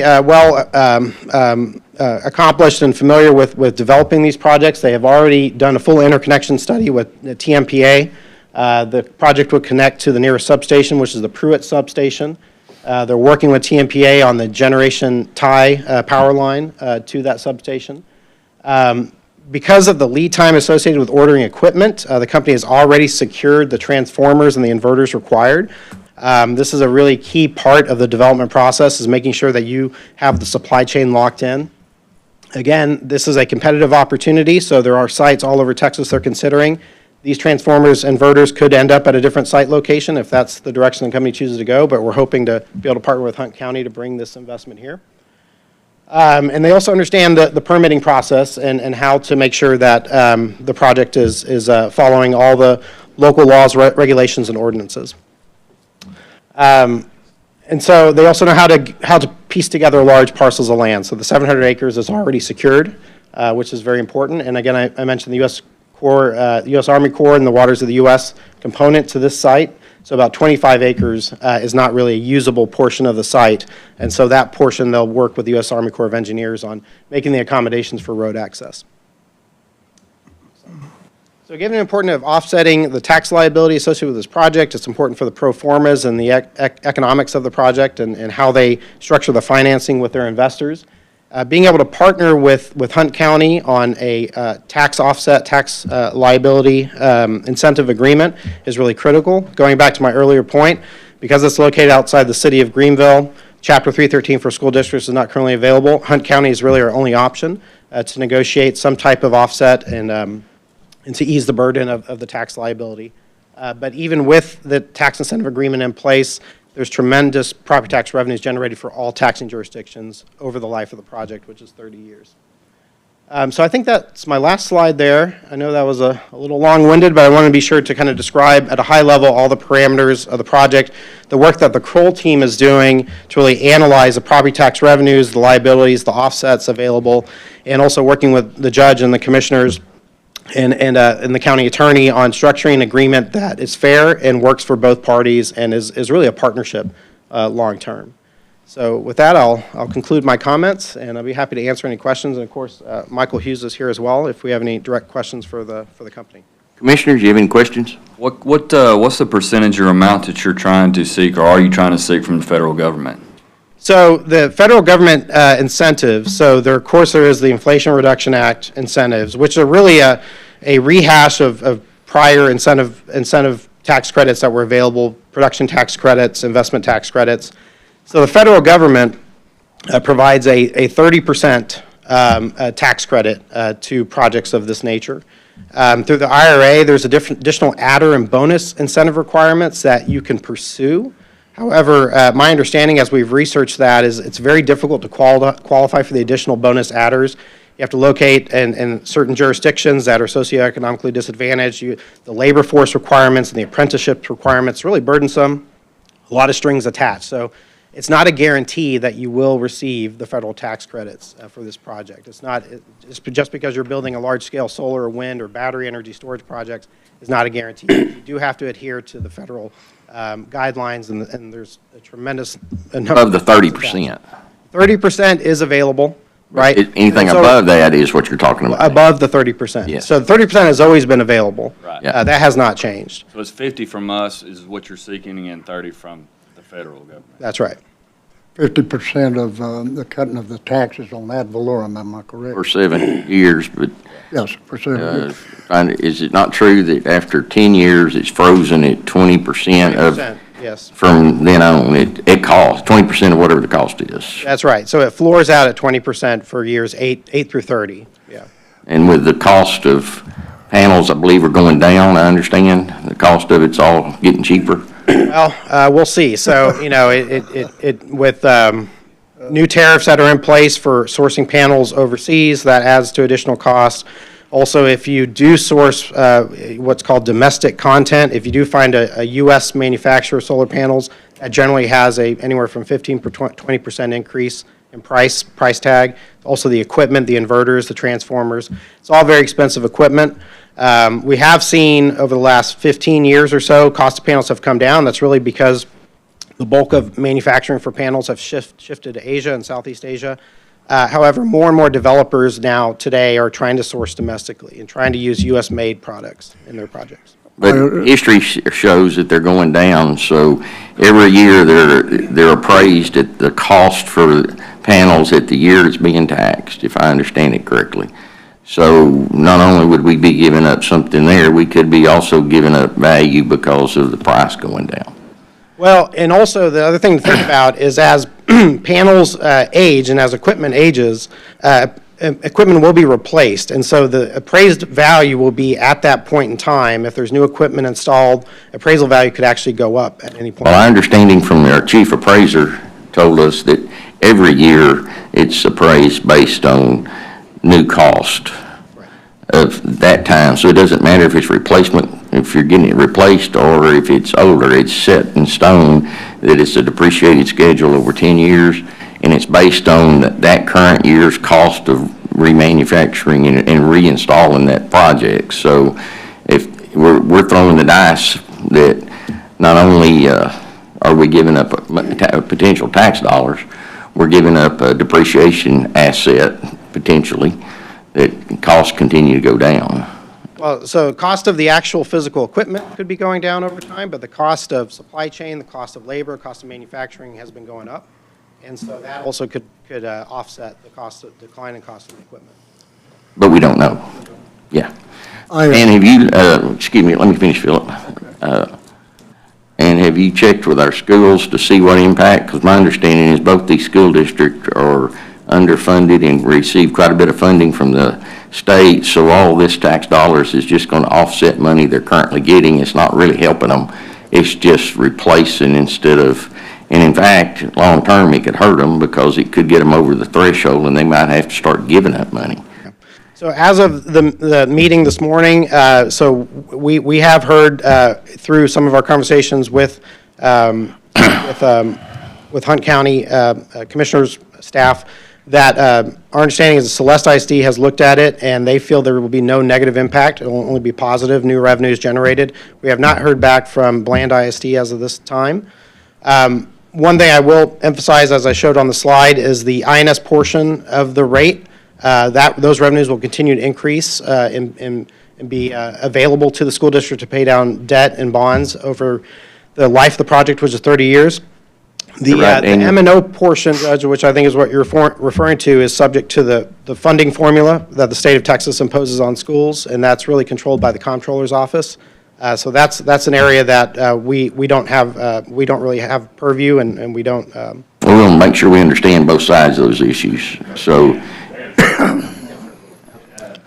accomplished and familiar with developing these projects. They have already done a full interconnection study with the TMPA. The project would connect to the nearest substation, which is the Pruitt substation. They're working with TMPA on the generation tie power line to that substation. Because of the lead time associated with ordering equipment, the company has already secured the transformers and the inverters required. This is a really key part of the development process, is making sure that you have the supply chain locked in. Again, this is a competitive opportunity, so there are sites all over Texas they're considering. These transformers, inverters could end up at a different site location if that's the direction the company chooses to go, but we're hoping to be able to partner with Hunt County to bring this investment here. And they also understand the permitting process and how to make sure that the project is following all the local laws, regulations, and ordinances. And so they also know how to piece together large parcels of land. So the 700 acres is already secured, which is very important. And again, I mentioned the U.S. U.S. Army Corps and the Waters of the U.S. component to this site. So about 25 acres is not really a usable portion of the site. And so that portion, they'll work with the U.S. Army Corps of Engineers on making the accommodations for road access. So given the importance of offsetting the tax liability associated with this project, it's important for the pro formas and the economics of the project and how they structure the financing with their investors. Being able to partner with Hunt County on a tax offset, tax liability incentive agreement is really critical. Going back to my earlier point, because it's located outside the city of Greenville, Chapter 313 for school districts is not currently available. Hunt County is really our only option to negotiate some type of offset and to ease the burden of the tax liability. But even with the tax incentive agreement in place, there's tremendous property tax revenues generated for all taxing jurisdictions over the life of the project, which is 30 years. So I think that's my last slide there. I know that was a little long-winded, but I want to be sure to kind of describe at a high level all the parameters of the project, the work that the Kroll team is doing to really analyze the property tax revenues, the liabilities, the offsets available, and also working with the judge and the commissioners and the county attorney on structuring an agreement that is fair and works for both parties and is really a partnership long-term. So with that, I'll conclude my comments, and I'll be happy to answer any questions. And of course, Michael Hughes is here as well if we have any direct questions for the company. Commissioners, you have any questions? What's the percentage or amount that you're trying to seek, or are you trying to seek from the federal government? So the federal government incentives, so there, of course, there is the Inflation Reduction Act incentives, which are really a rehash of prior incentive tax credits that were available, production tax credits, investment tax credits. So the federal government provides a 30% tax credit to projects of this nature. Through the IRA, there's additional adder and bonus incentive requirements that you can pursue. However, my understanding as we've researched that is it's very difficult to qualify for the additional bonus adders. You have to locate in certain jurisdictions that are socioeconomically disadvantaged. The labor force requirements and the apprenticeship requirements really burdensome, a lot of strings attached. So it's not a guarantee that you will receive the federal tax credits for this project. It's not just because you're building a large-scale solar or wind or battery energy storage projects is not a guarantee. You do have to adhere to the federal guidelines, and there's a tremendous number Above the 30%. 30% is available, right? Anything above that is what you're talking about. Above the 30%. Yes. So the 30% has always been available. Right. Yeah. That has not changed. So it's 50 from us is what you're seeking, and 30 from the federal government. That's right. 50% of the cutting of the taxes on ad valorem, am I correct? For 7 years, but Yes, for 7 years. is it not true that after 10 years, it's frozen at 20% of, 20%, yes. from then on, it costs, 20% of whatever the cost is? That's right. So it floors out at 20% for years 8 through 30. Yeah. And with the cost of panels, I believe, are going down, I understand, the cost of it's all getting cheaper. Well, we'll see. So, with new tariffs that are in place for sourcing panels overseas, that adds to additional costs. Also, if you do source what's called domestic content, if you do find a U.S. manufacturer of solar panels, that generally has anywhere from 15% to 20% increase in price tag. Also, the equipment, the inverters, the transformers. It's all very expensive equipment. We have seen over the last 15 years or so, cost of panels have come down. That's really because the bulk of manufacturing for panels have shifted to Asia and Southeast Asia. However, more and more developers now today are trying to source domestically and trying to use U.S.-made products in their projects. But history shows that they're going down, so every year they're appraised at the cost for panels at the year it's being taxed, if I understand it correctly. So not only would we be giving up something there, we could be also giving up value because of the price going down. Well, and also the other thing to think about is as panels age and as equipment ages, equipment will be replaced. And so the appraised value will be at that point in time. If there's new equipment installed, appraisal value could actually go up at any point. Well, our understanding from our chief appraiser told us that every year, it's appraised based on new cost of that time. So it doesn't matter if it's replacement, if you're getting it replaced, or if it's older, it's set in stone that it's a depreciated schedule over 10 years, and it's based on that current year's cost of remanufacturing and reinstalling that project. So if we're throwing the dice that not only are we giving up potential tax dollars, we're giving up a depreciation asset potentially that costs continue to go down. Well, so cost of the actual physical equipment could be going down over time, but the cost of supply chain, the cost of labor, cost of manufacturing has been going up. And so that also could offset the decline in cost of the equipment. But we don't know. Yeah. And have you, excuse me, let me finish, Philip. And have you checked with our schools to see what impact? Because my understanding is both these school districts are underfunded and receive quite a bit of funding from the state. So all this tax dollars is just going to offset money they're currently getting. It's not really helping them. It's just replacing instead of, and in fact, long-term, it could hurt them because it could get them over the threshold and they might have to start giving up money. So as of the meeting this morning, so we have heard through some of our conversations with Hunt County Commissioners, staff, that our understanding is Celeste ISD has looked at it and they feel there will be no negative impact. It will only be positive, new revenues generated. We have not heard back from Bland ISD as of this time. One thing I will emphasize, as I showed on the slide, is the INS portion of the rate. Those revenues will continue to increase and be available to the school district to pay down debt and bonds over the life of the project, which is 30 years. The M&O portion, Judge, which I think is what you're referring to, is subject to the funding formula that the state of Texas imposes on schools, and that's really controlled by the comptroller's office. So that's an area that we don't really have purview, and we don't. We want to make sure we understand both sides of those issues. So.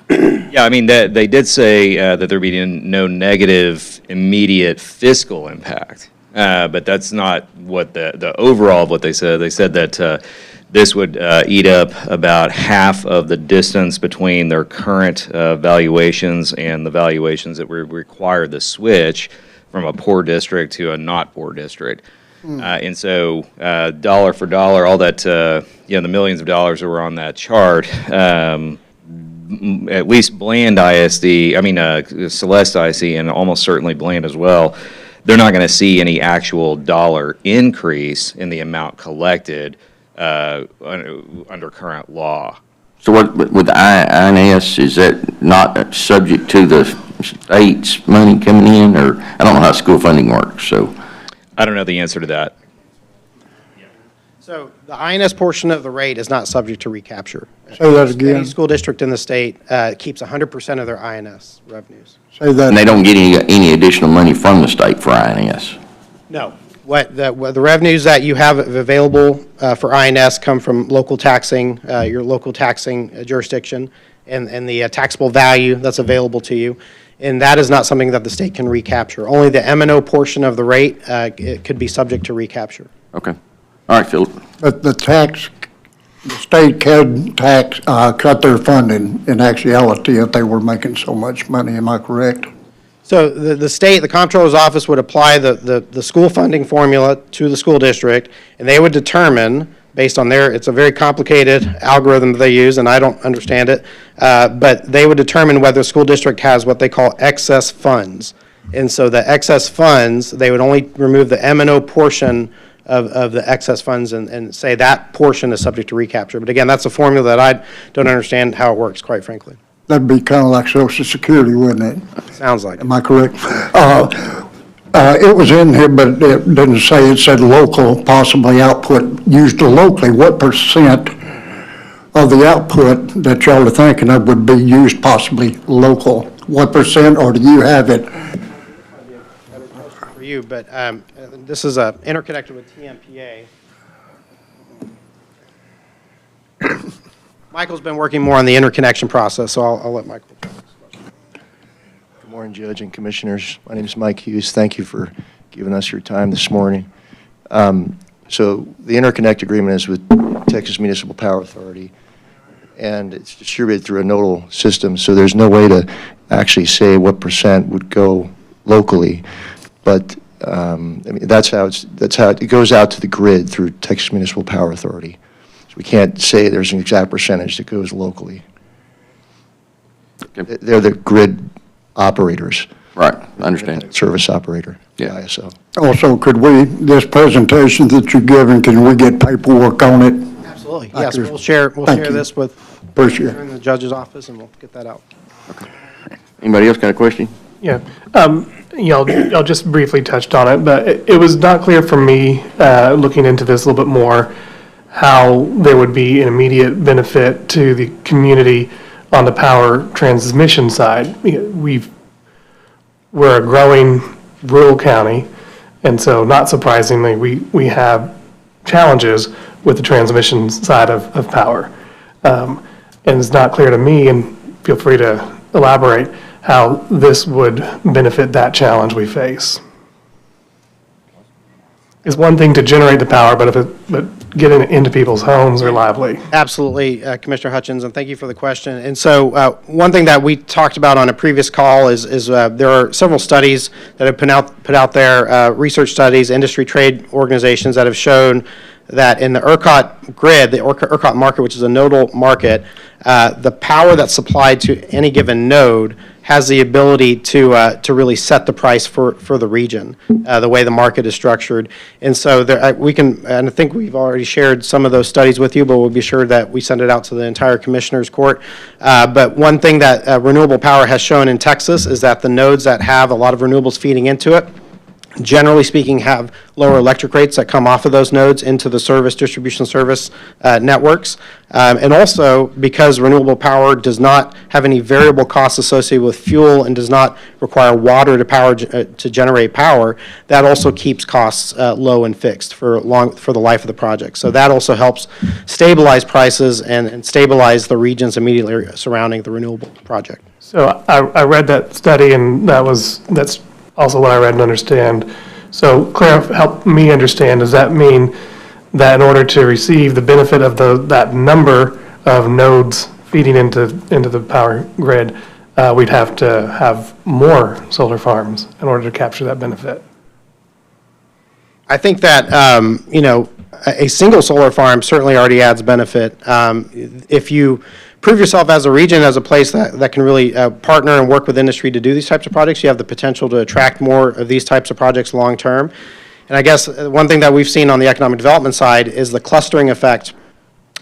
Yeah, I mean, they did say that there'd be no negative immediate fiscal impact, but that's not what the overall of what they said. They said that this would eat up about half of the distance between their current valuations and the valuations that would require the switch from a poor district to a not poor district. And so, dollar for dollar, all that, the millions of dollars that were on that chart, at least Bland ISD, Celeste ISD, and almost certainly Bland as well, they're not going to see any actual dollar increase in the amount collected under current law. So what, with the INS, is that not subject to the state's money coming in, or I don't know how school funding works, so. I don't know the answer to that. So the INS portion of the rate is not subject to recapture. Say that again. Any school district in the state keeps 100% of their INS revenues. Say that. And they don't get any additional money from the state for INS? No. What the revenues that you have available for INS come from local taxing, your local taxing jurisdiction, and the taxable value that's available to you. And that is not something that the state can recapture. Only the M&O portion of the rate it could be subject to recapture. Okay. All right, Philip. But the state can cut their funding in actuality if they were making so much money, am I correct? So the state, the comptroller's office would apply the school funding formula to the school district, and they would determine, based on it's a very complicated algorithm that they use, and I don't understand it, but they would determine whether the school district has what they call excess funds. And so the excess funds, they would only remove the M&O portion of the excess funds and say that portion is subject to recapture. But again, that's a formula that I don't understand how it works, quite frankly. That'd be kind of like Social Security, wouldn't it? Sounds like it. Am I correct? It was in here, but it didn't say, it said local, possibly output used locally. What percent of the output that y'all are thinking of would be used possibly local? What percent, or do you have it? For you, but this is interconnected with TMPA. Michael's been working more on the interconnection process, so I'll let Michael. Good morning, Judge and Commissioners. My name is Mike Hughes. Thank you for giving us your time this morning. So the interconnect agreement is with Texas Municipal Power Authority, and it's distributed through a nodal system, so there's no way to actually say what percent would go locally. But I mean, that's how it goes out to the grid through Texas Municipal Power Authority. So we can't say there's an exact percentage that goes locally. They're the grid operators. Right, I understand. Service operator, the Yeah. ISO. Also, could we, this presentation that you're giving, can we get paperwork on it? Absolutely. I Yes, could- we'll share Thank you. this with Appreciate it. in the judge's office, and we'll get that out. Anybody else got a question? Yeah, y'all just briefly touched on it, but it was not clear for me, looking into this a little bit more, how there would be an immediate benefit to the community on the power transmission side. We're a growing rural county, and so not surprisingly, we have challenges with the transmission side of power. And it's not clear to me, and feel free to elaborate, how this would benefit that challenge we face. It's one thing to generate the power, but getting it into people's homes reliably. Absolutely, Commissioner Hutchins, and thank you for the question. And so one thing that we talked about on a previous call is there are several studies that have put out there, research studies, industry trade organizations that have shown that in the ERCOT grid, the ERCOT market, which is a nodal market, the power that's supplied to any given node has the ability to really set the price for the region, the way the market is structured. And so we can, and I think we've already shared some of those studies with you, but we'll be sure that we send it out to the entire Commissioners Court. But one thing that renewable power has shown in Texas is that the nodes that have a lot of renewables feeding into it, generally speaking, have lower electric rates that come off of those nodes into the distribution service networks. And also, because renewable power does not have any variable costs associated with fuel and does not require water to generate power, that also keeps costs low and fixed for the life of the project. So that also helps stabilize prices and stabilize the regions immediately surrounding the renewable project. So I read that study, and that's also what I read and understand. So Claire, help me understand, does that mean that in order to receive the benefit of that number of nodes feeding into the power grid, we'd have to have more solar farms in order to capture that benefit? I think that, a single solar farm certainly already adds benefit. If you prove yourself as a region, as a place that can really partner and work with industry to do these types of projects, you have the potential to attract more of these types of projects long term. And I guess one thing that we've seen on the economic development side is the clustering effect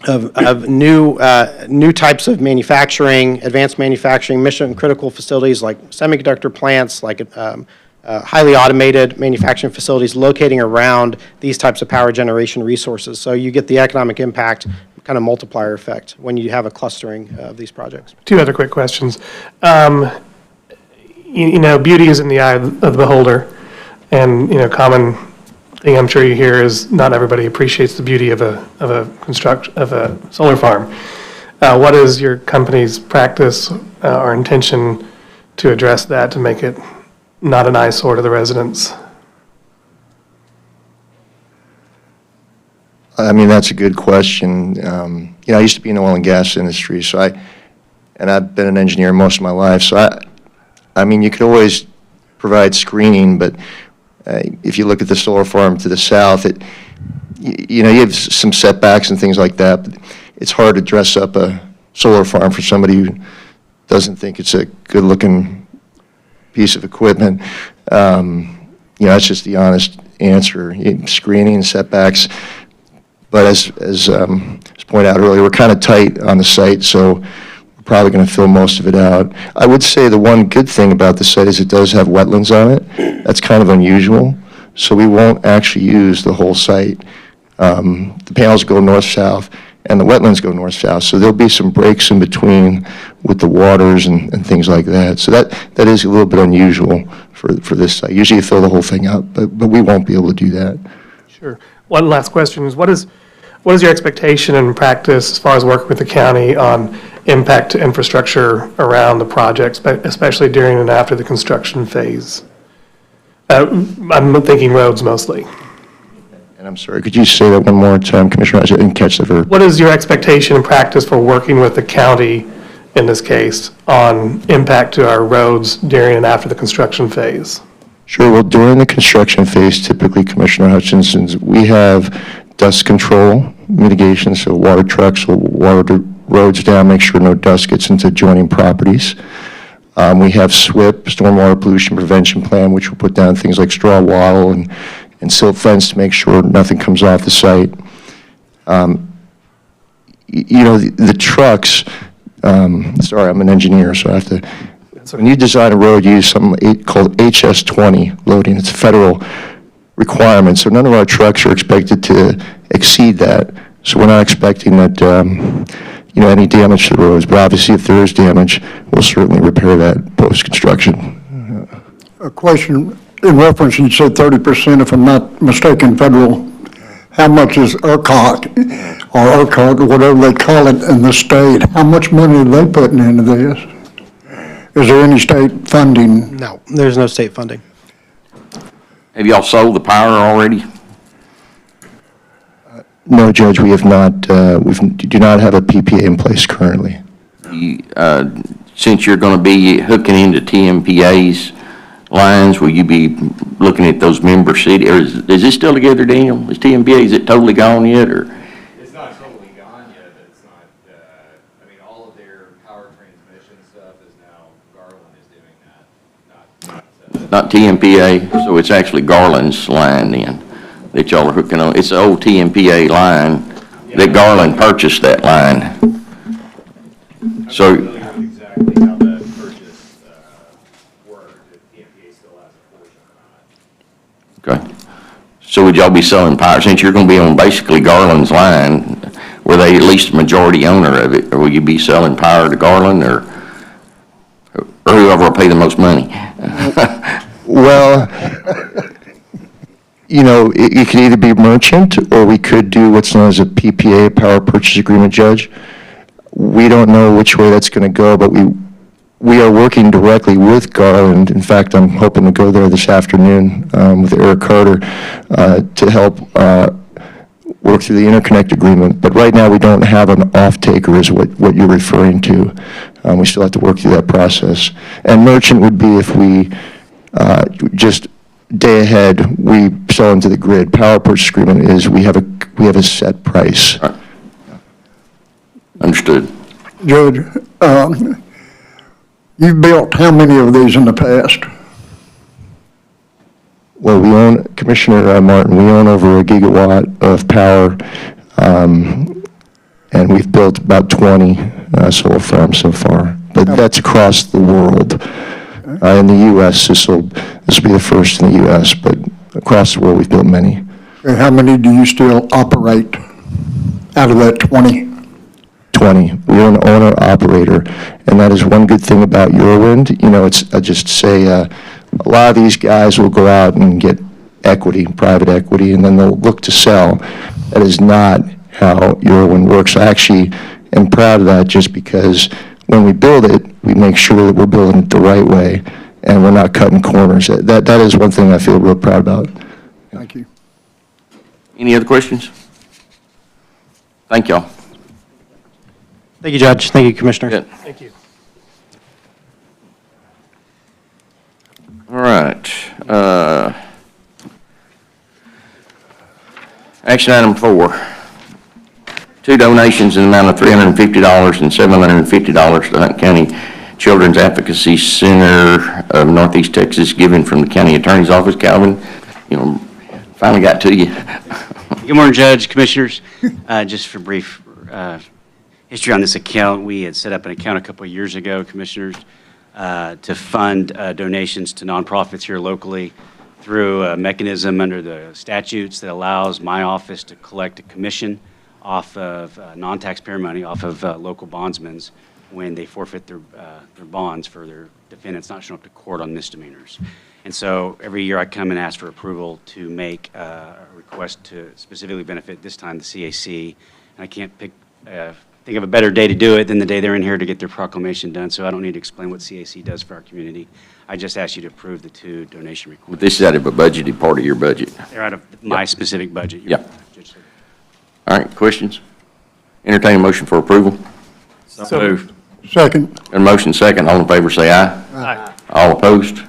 of new types of manufacturing, advanced manufacturing, mission critical facilities like semiconductor plants, like highly automated manufacturing facilities locating around these types of power generation resources. So you get the economic impact kind of multiplier effect when you have a clustering of these projects. Two other quick questions. Beauty is in the eye of the beholder, and common thing I'm sure you hear is not everybody appreciates the beauty of a solar farm. What is your company's practice or intention to address that, to make it not an eyesore to the residents? I mean, that's a good question. I used to be in the oil and gas industry, and I've been an engineer most of my life, so I mean, you could always provide screening, but if you look at the solar farm to the south, you have some setbacks and things like that, but it's hard to dress up a solar farm for somebody who doesn't think it's a good-looking piece of equipment. That's just the honest answer. Screening, setbacks. But as pointed out earlier, we're kind of tight on the site, so we're probably going to fill most of it out. I would say the one good thing about the site is it does have wetlands on it. That's kind of unusual, so we won't actually use the whole site. The panels go north-south, and the wetlands go north-south, so there'll be some breaks in between with the waters and things like that. So that is a little bit unusual for this site. Usually you fill the whole thing up, but we won't be able to do that. Sure. One last question is, what is your expectation and practice as far as working with the county on impact to infrastructure around the projects, especially during and after the construction phase? I'm thinking roads mostly. And I'm sorry, could you say that one more time, Commissioner? I didn't catch the verb. What is your expectation and practice for working with the county, in this case, on impact to our roads during and after the construction phase? Sure, well, during the construction phase, typically, Commissioner Hutchinson, we have dust control mitigation, so water trucks will water the roads down, make sure no dust gets into adjoining properties. We have SWIP, Stormwater Pollution Prevention Plan, which will put down things like straw wattle and silt fence to make sure nothing comes off the site. You know, the trucks, sorry, I'm an engineer, so I have to, when you design a road, you use something called HS20 loading. It's a federal requirement, so none of our trucks are expected to exceed that. So we're not expecting that, you know, any damage to the roads, but obviously if there is damage, we'll certainly repair that post-construction. A question in reference, you said 30%, if I'm not mistaken, federal. How much is ERCOT or ERCOT, or whatever they call it in the state? How much money are they putting into this? Is there any state funding? No, there's no state funding. Have y'all sold the power already? No, Judge, we have not, we do not have a PPA in place currently. Since you're going to be hooking into TMPA's lines, will you be looking at those member cities? Or is this still together, Daniel? Is TMPA, is it totally gone yet, or? It's not totally gone yet, but it's not, I mean, all of their power transmission stuff is now, Garland is doing that, Not TMPA, so it's actually Garland's line then, that y'all are hooking on. It's the old TMPA line, that Garland purchased that line. So, exactly how that purchase worked, if TMPA still has a portion or not. okay. So would y'all be selling power, since you're going to be on basically Garland's line, were they at least a majority owner of it, or will you be selling power to Garland, or whoever will pay the most money? Well, you know, it could either be merchant, or we could do what's known as a PPA, Power Purchase Agreement, Judge. We don't know which way that's going to go, but we are working directly with Garland. In fact, I'm hoping to go there this afternoon with Eric Carter to help work through the interconnect agreement. But right now, we don't have an off-taker is what you're referring to. We still have to work through that process. And merchant would be if we just day ahead, we sell into the grid. Power purchase agreement is we have a set price. Right. Understood. Judge, you've built how many of these in the past? Well, we own, Commissioner Martin, we own over a gigawatt of power, and we've built about 20 solar farms so far. But that's across the world. In the U.S., this will be the first in the U.S., but across the world, we've built many. And how many do you still operate out of that 20? 20. We're an owner-operator, and that is one good thing about Eurowind. You know, I just say a lot of these guys will go out and get equity, private equity, and then they'll look to sell. That is not how Eurowind works. I actually am proud of that just because when we build it, we make sure that we're building it the right way, and we're not cutting corners. That is one thing I feel real proud about. Thank you. Any other questions? Thank y'all. Thank you, Judge. Thank you, Commissioner. Good. Thank you. All right. Action item 4. 2 donations in the amount of $350 and $750 to Hunt County Children's Advocacy Center of Northeast Texas, given from the County Attorney's Office. Calvin, you know, finally got to you. Good morning, Judge, Commissioners. Just for brief history on this account, we had set up an account a couple of years ago, Commissioners, to fund donations to nonprofits here locally through a mechanism under the statutes that allows my office to collect a commission off of non-taxpayer money, off of local bondsmen when they forfeit their bonds for their defendants not showing up to court on misdemeanors. And so every year I come and ask for approval to make a request to specifically benefit, this time the CAC. And I can't think of a better day to do it than the day they're in here to get their proclamation done, so I don't need to explain what CAC does for our community. I just asked you to approve the 2 donation requests. This is out of a budgeted part of your budget. They're out of my specific budget. Yeah. All right, questions? Entertain a motion for approval. So moved. Second. A motion second, all in favor say aye. Aye. All opposed?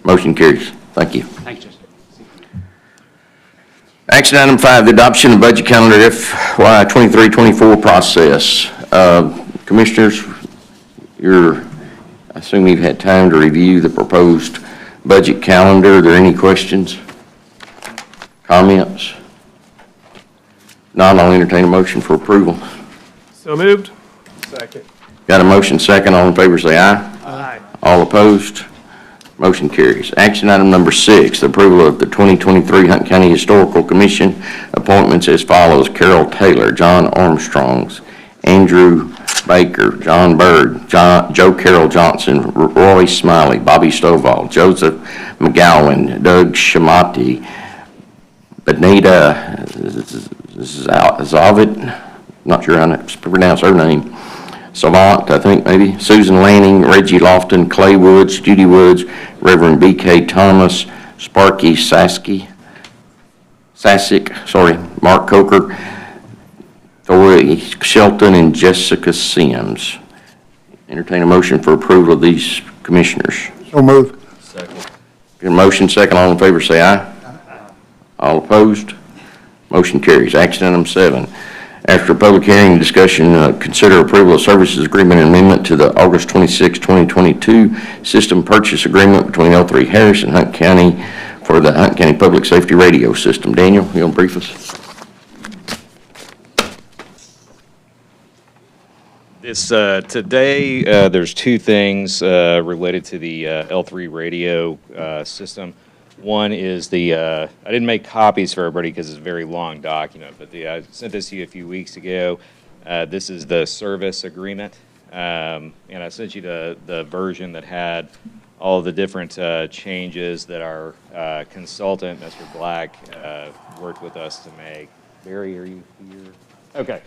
Motion carries. Thank you. Thank you, Justin. Action item 5, the adoption of budget calendar FY 23-24 process. Commissioners, I assume you've had time to review the proposed budget calendar. Are there any questions? Comments? None, I'll entertain a motion for approval. So moved. Second. Got a motion second, all in favor say aye. Aye. All opposed? Motion carries. Action item number 6, the approval of the 2023 Hunt County Historical Commission appointments as follows: Carol Taylor, John Armstrongs, Andrew Baker, John Bird, Joe Carroll Johnson, Roy Smiley, Bobby Stovall, Joseph McGowan, Doug Shamati, Benita Zavit, not sure how to pronounce her name, Savant, I think maybe, Susan Lanning, Reggie Lofton, Clay Woods, Judy Woods, Reverend B.K. Thomas, Sparky Sasick, Mark Coker, Thorey Shelton, and Jessica Sims. Entertain a motion for approval of these commissioners. So moved. Second. Get a motion second, all in favor say aye. All opposed? Motion carries. Action item 7. After a public hearing and discussion, consider approval of services agreement amendment to the August 26, 2022 system purchase agreement between L3 Harris and Hunt County for the Hunt County Public Safety Radio System. Daniel, you want to brief us? Today, there's 2 things related to the L3 radio system. One is I didn't make copies for everybody because it's a very long document, but I sent this to you a few weeks ago. This is the service agreement, and I sent you the version that had all the different changes that our consultant, Mr. Black, worked with us to make. Barry, are you here? Okay.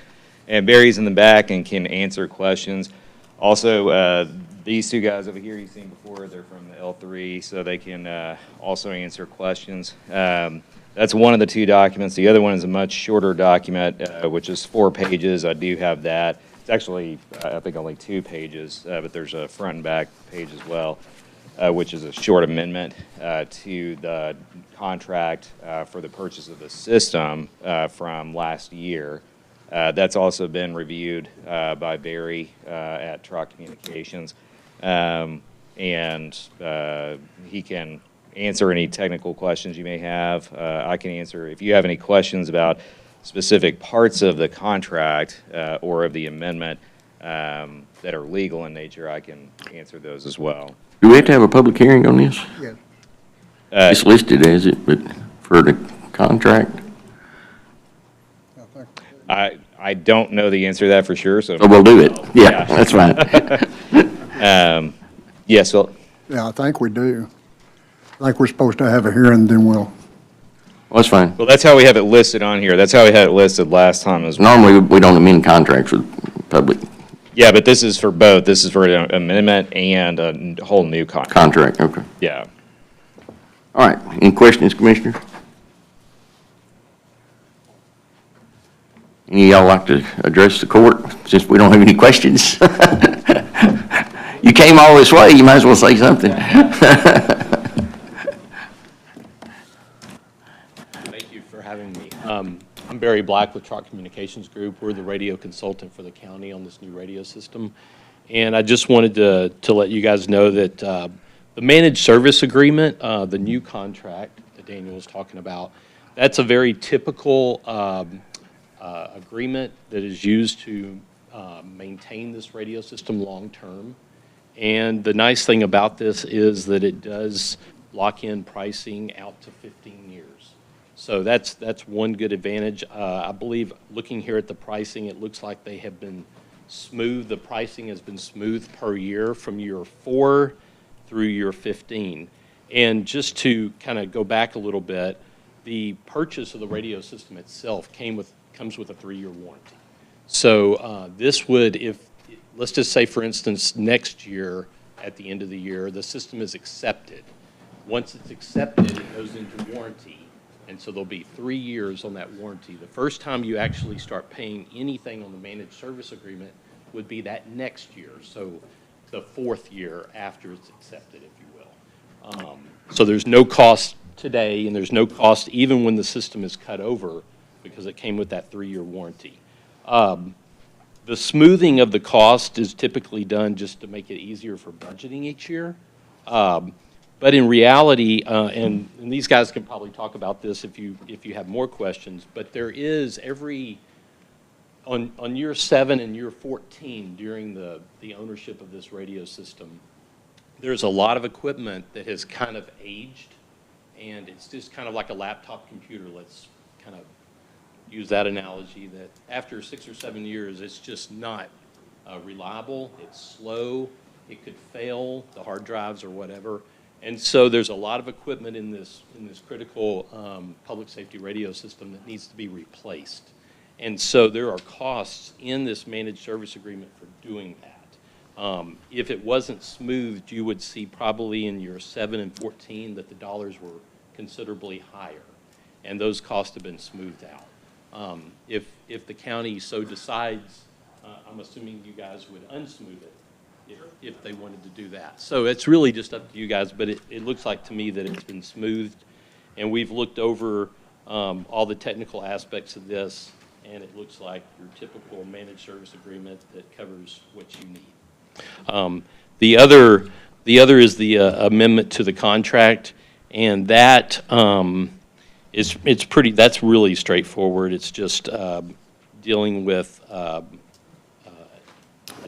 And Barry's in the back and can answer questions. Also, these 2 guys over here you've seen before, they're from the L3, so they can also answer questions. That's one of the 2 documents. The other one is a much shorter document, which is 4 pages. I do have that. It's actually, I think, only 2 pages, but there's a front and back page as well, which is a short amendment to the contract for the purchase of the system from last year. That's also been reviewed by Barry at Troc Communications, and he can answer any technical questions you may have. I can answer, if you have any questions about specific parts of the contract or of the amendment that are legal in nature, I can answer those as well. Do we have to have a public hearing on this? Yeah. It's listed as it, but for the contract? I don't know the answer to that for sure, so. So we'll do it. Yeah, that's fine. Yes, well. Yeah, I think we do. I think we're supposed to have a hearing, then we'll. Well, that's fine. Well, that's how we have it listed on here. That's how we had it listed last time as well. Normally, we don't amend contracts with public Yeah, but this is for both. This is for an amendment and a whole new contract. contract, okay. Yeah. All right, any questions, Commissioner? Any of y'all like to address the court, since we don't have any questions? You came all this way, you might as well say something. Thank you for having me. I'm Barry Black with Troc Communications Group. We're the radio consultant for the county on this new radio system. And I just wanted to let you guys know that the managed service agreement, the new contract that Daniel was talking about, that's a very typical agreement that is used to maintain this radio system long-term. And the nice thing about this is that it does lock in pricing out to 15 years. So that's one good advantage. I believe looking here at the pricing, it looks like they have been smooth. The pricing has been smooth per year from year 4 through year 15. And just to kind of go back a little bit, the purchase of the radio system itself comes with a 3-year warranty. So this would, let's just say, for instance, next year, at the end of the year, the system is accepted. Once it's accepted, it goes into warranty. And so there'll be 3 years on that warranty. The first time you actually start paying anything on the managed service agreement would be that next year. So the 4th year after it's accepted, if you will. So there's no cost today, and there's no cost even when the system is cut over, because it came with that 3-year warranty. The smoothing of the cost is typically done just to make it easier for budgeting each year. But in reality, and these guys can probably talk about this if you have more questions, but there is on year 7 and year 14 during the ownership of this radio system, there's a lot of equipment that has kind of aged, and it's just kind of like a laptop computer. Let's kind of use that analogy, that after 6 or 7 years, it's just not reliable, it's slow, it could fail, the hard drives or whatever. And so there's a lot of equipment in this critical public safety radio system that needs to be replaced. And so there are costs in this managed service agreement for doing that. If it wasn't smoothed, you would see probably in year 7 and 14 that the dollars were considerably higher, and those costs have been smoothed out. If the county so decides, I'm assuming you guys would unsmooth it if they wanted to do that. So it's really just up to you guys, but it looks like to me that it's been smoothed, and we've looked over all the technical aspects of this, and it looks like your typical managed service agreement that covers what you need. The other is the amendment to the contract, and that that's really straightforward. It's just dealing with a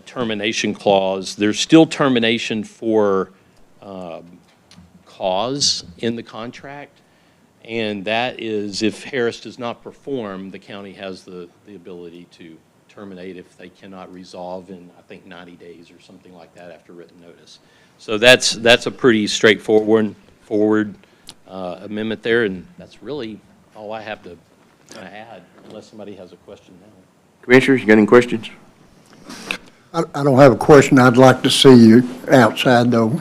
termination clause. There's still termination for cause in the contract, and that is if Harris does not perform, the county has the ability to terminate if they cannot resolve in, I think, 90 days or something like that after written notice. So that's a pretty straightforward amendment there, and that's really all I have to kind of add, unless somebody has a question now. Commissioners, you got any questions? I don't have a question. I'd like to see you outside though,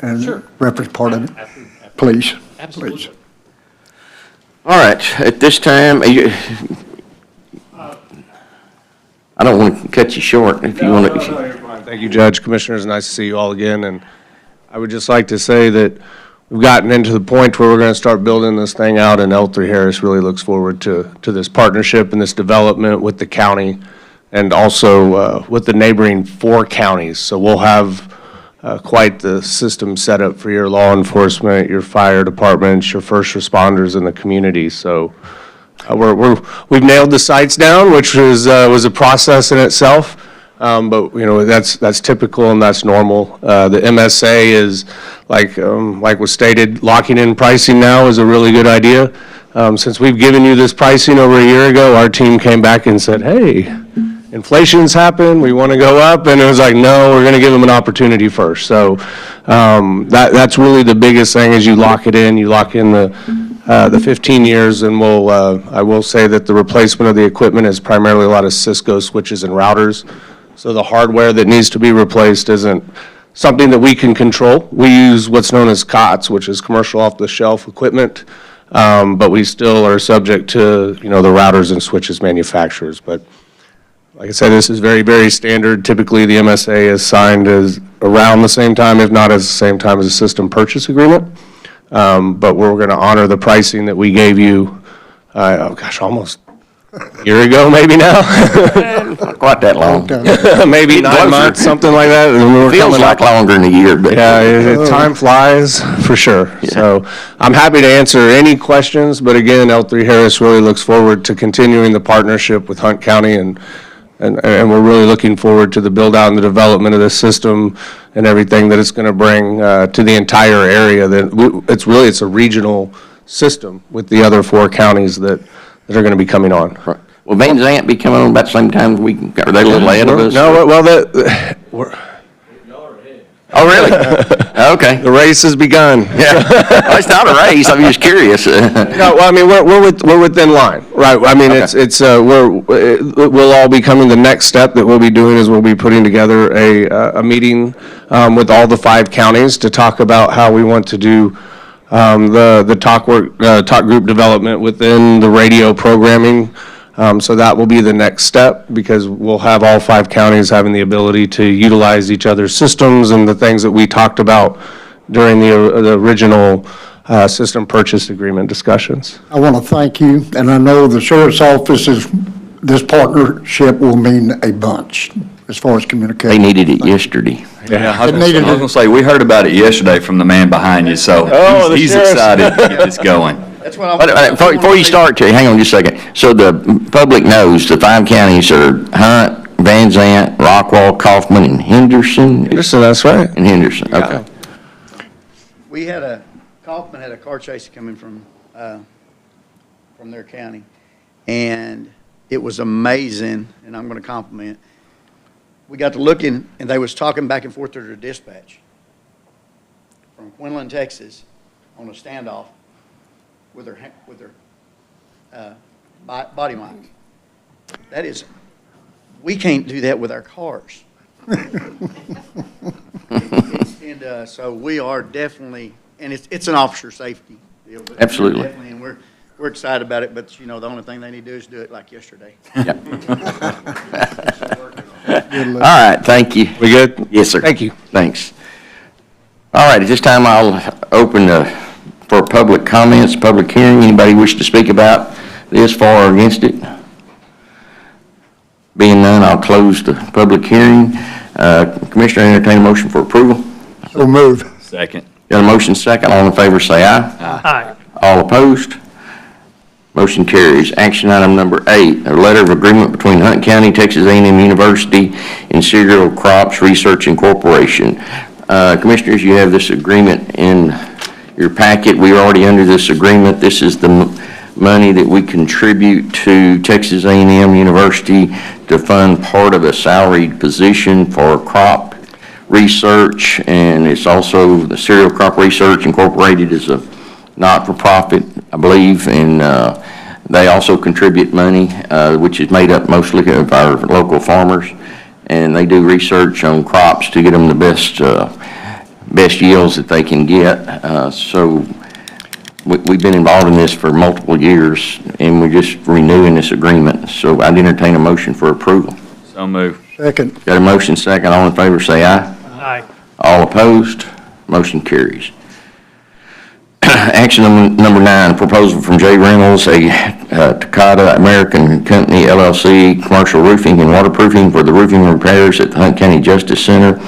and reference part of it. Please. Absolutely. Please. All right, at this time, I don't want to cut you short if you want to. No, you're fine. Thank you, Judge, Commissioners. Nice to see you all again. And I would just like to say that we've gotten into the point where we're going to start building this thing out, and L3 Harris really looks forward to this partnership and this development with the county, and also with the neighboring 4 counties. So we'll have quite the system set up for your law enforcement, your fire departments, your first responders in the community. So we've nailed the sites down, which was a process in itself. But you know, that's typical and that's normal. The MSA is like was stated, locking in pricing now is a really good idea. Since we've given you this pricing over a year ago, our team came back and said, hey, inflation's happened, we want to go up, and it was like, no, we're going to give them an opportunity first. So that's really the biggest thing is you lock it in, you lock in the 15 years, and I will say that the replacement of the equipment is primarily a lot of Cisco switches and routers. So the hardware that needs to be replaced isn't something that we can control. We use what's known as COTS, which is commercial off-the-shelf equipment, but we still are subject to, you know, the routers and switches manufacturers. But like I said, this is very, very standard. Typically, the MSA is signed as around the same time, if not at the same time as a system purchase agreement. But we're going to honor the pricing that we gave you, almost a year ago, maybe now. Not quite that long. Maybe 9 months, something like that. It feels like longer than a year. But yeah, time flies for sure. Yeah. So I'm happy to answer any questions. But again, L3 Harris really looks forward to continuing the partnership with Hunt County, and we're really looking forward to the build out and the development of this system and everything that it's going to bring to the entire area. It's a regional system with the other 4 counties that are going to be coming on. Right. Will Van Zant be coming on about the same time we? Are they a little ahead of us? No, well, Oh, really? Okay. The race has begun. Yeah. Well, it's not a race, I'm just curious. No, well, I mean, we're within line, right? I mean, we'll all be coming, the next step that we'll be doing is we'll be putting together a meeting with all the 5 counties to talk about how we want to do the talk group development within the radio programming. So that will be the next step, because we'll have all 5 counties having the ability to utilize each other's systems and the things that we talked about during the original system purchase agreement discussions. I want to thank you, and I know the sheriff's office this partnership will mean a bunch as far as communication. They needed it yesterday. Yeah, I was It needed going to say, we heard about it yesterday from the man behind you, so he's excited to get this going. That's what Before you start, Terry, hang on just a second. So the public knows the 5 counties are Hunt, Van Zant, Rockwall, Kaufman, and Henderson? Henderson, that's right. And Henderson, okay. Kaufman had a car chase coming from their county, and it was amazing, and I'm going to compliment. We got to looking, and they was talking back and forth to their dispatch from Quinlan, Texas, on a standoff with their body mic. That is, we can't do that with our cars. And so we are definitely, and it's an officer safety deal. But Absolutely. Definitely, and we're excited about it, but, you know, the only thing they need to do is do it like yesterday. All right, thank you. We good? Yes, sir. Thank you. Thanks. All right, at this time, I'll open for public comments, public hearing. Anybody wish to speak about this, for or against it? Being none, I'll close the public hearing. Commissioner, entertain a motion for approval. So move. Second. Got a motion second. All in favor, say aye. Aye. All opposed? Motion carries. Action item number 8, a letter of agreement between Hunt County, Texas A&M University, and Cereal Crops Research Incorporation. Commissioners, you have this agreement in your packet. We are already under this agreement. This is the money that we contribute to Texas A&M University to fund part of a salaried position for crop research, and it's also the Cereal Crop Research Incorporated is a not-for-profit, I believe, and they also contribute money, which is made up mostly of our local farmers, and they do research on crops to get them the best yields that they can get. So we've been involved in this for multiple years, and we're just renewing this agreement. So I'd entertain a motion for approval. So move. Second. Got a motion second. All in favor, say aye. Aye. All opposed? Motion carries. Action number 9, proposal from J. Reynolds, a Takata American Company, LLC, commercial roofing and waterproofing for the roofing repairs at the Hunt County Justice Center.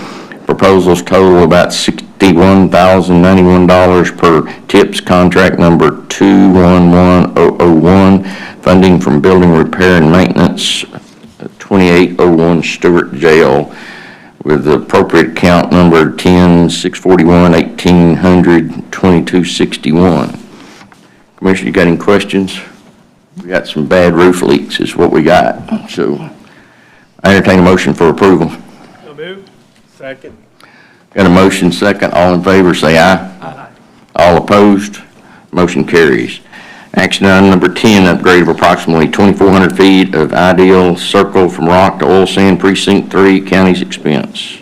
Proposals total about $61,091 per TIPS contract number 211001, funding from building repair and maintenance, 2801 Stewart Jail, with the appropriate account number 10-641-1800-2261. Commissioner, you got any questions? We got some bad roof leaks is what we got. So I entertain a motion for approval. So moved. Second. Got a motion second. All in favor, say aye. Aye. All opposed? Motion carries. Action item number 10, upgrade of approximately 2,400 feet of ideal circle from rock to oil sand, precinct 3, county's expense.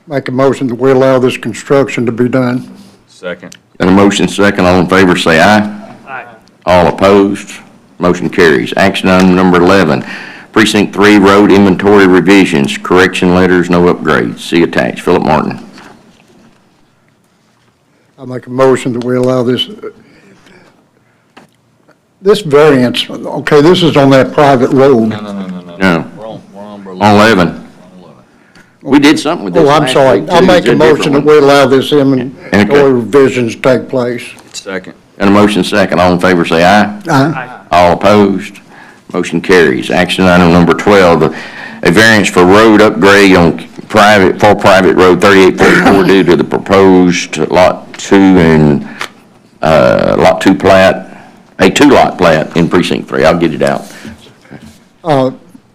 Make a motion that we allow this construction to be done. Second. Got a motion second. All in favor, say aye. Aye. All opposed? Motion carries. Action item number 11, precinct 3, road inventory revisions, correction letters, no upgrades. See attached. Philip Martin. I make a motion that we allow this variance. Okay, this is on that private road. No. On 11. We did something with this. Oh, I'm last sorry. week, I too. make It's a different motion that one. we allow this inventory revisions to take place. Second. Got a motion second. All in favor, say aye. Aye. All opposed? Motion carries. Action item number 12, a variance for road upgrade on private road 3844 due to the proposed Lot 2 and Lot 2 plat, a 2-lot plat in precinct 3. I'll get it out.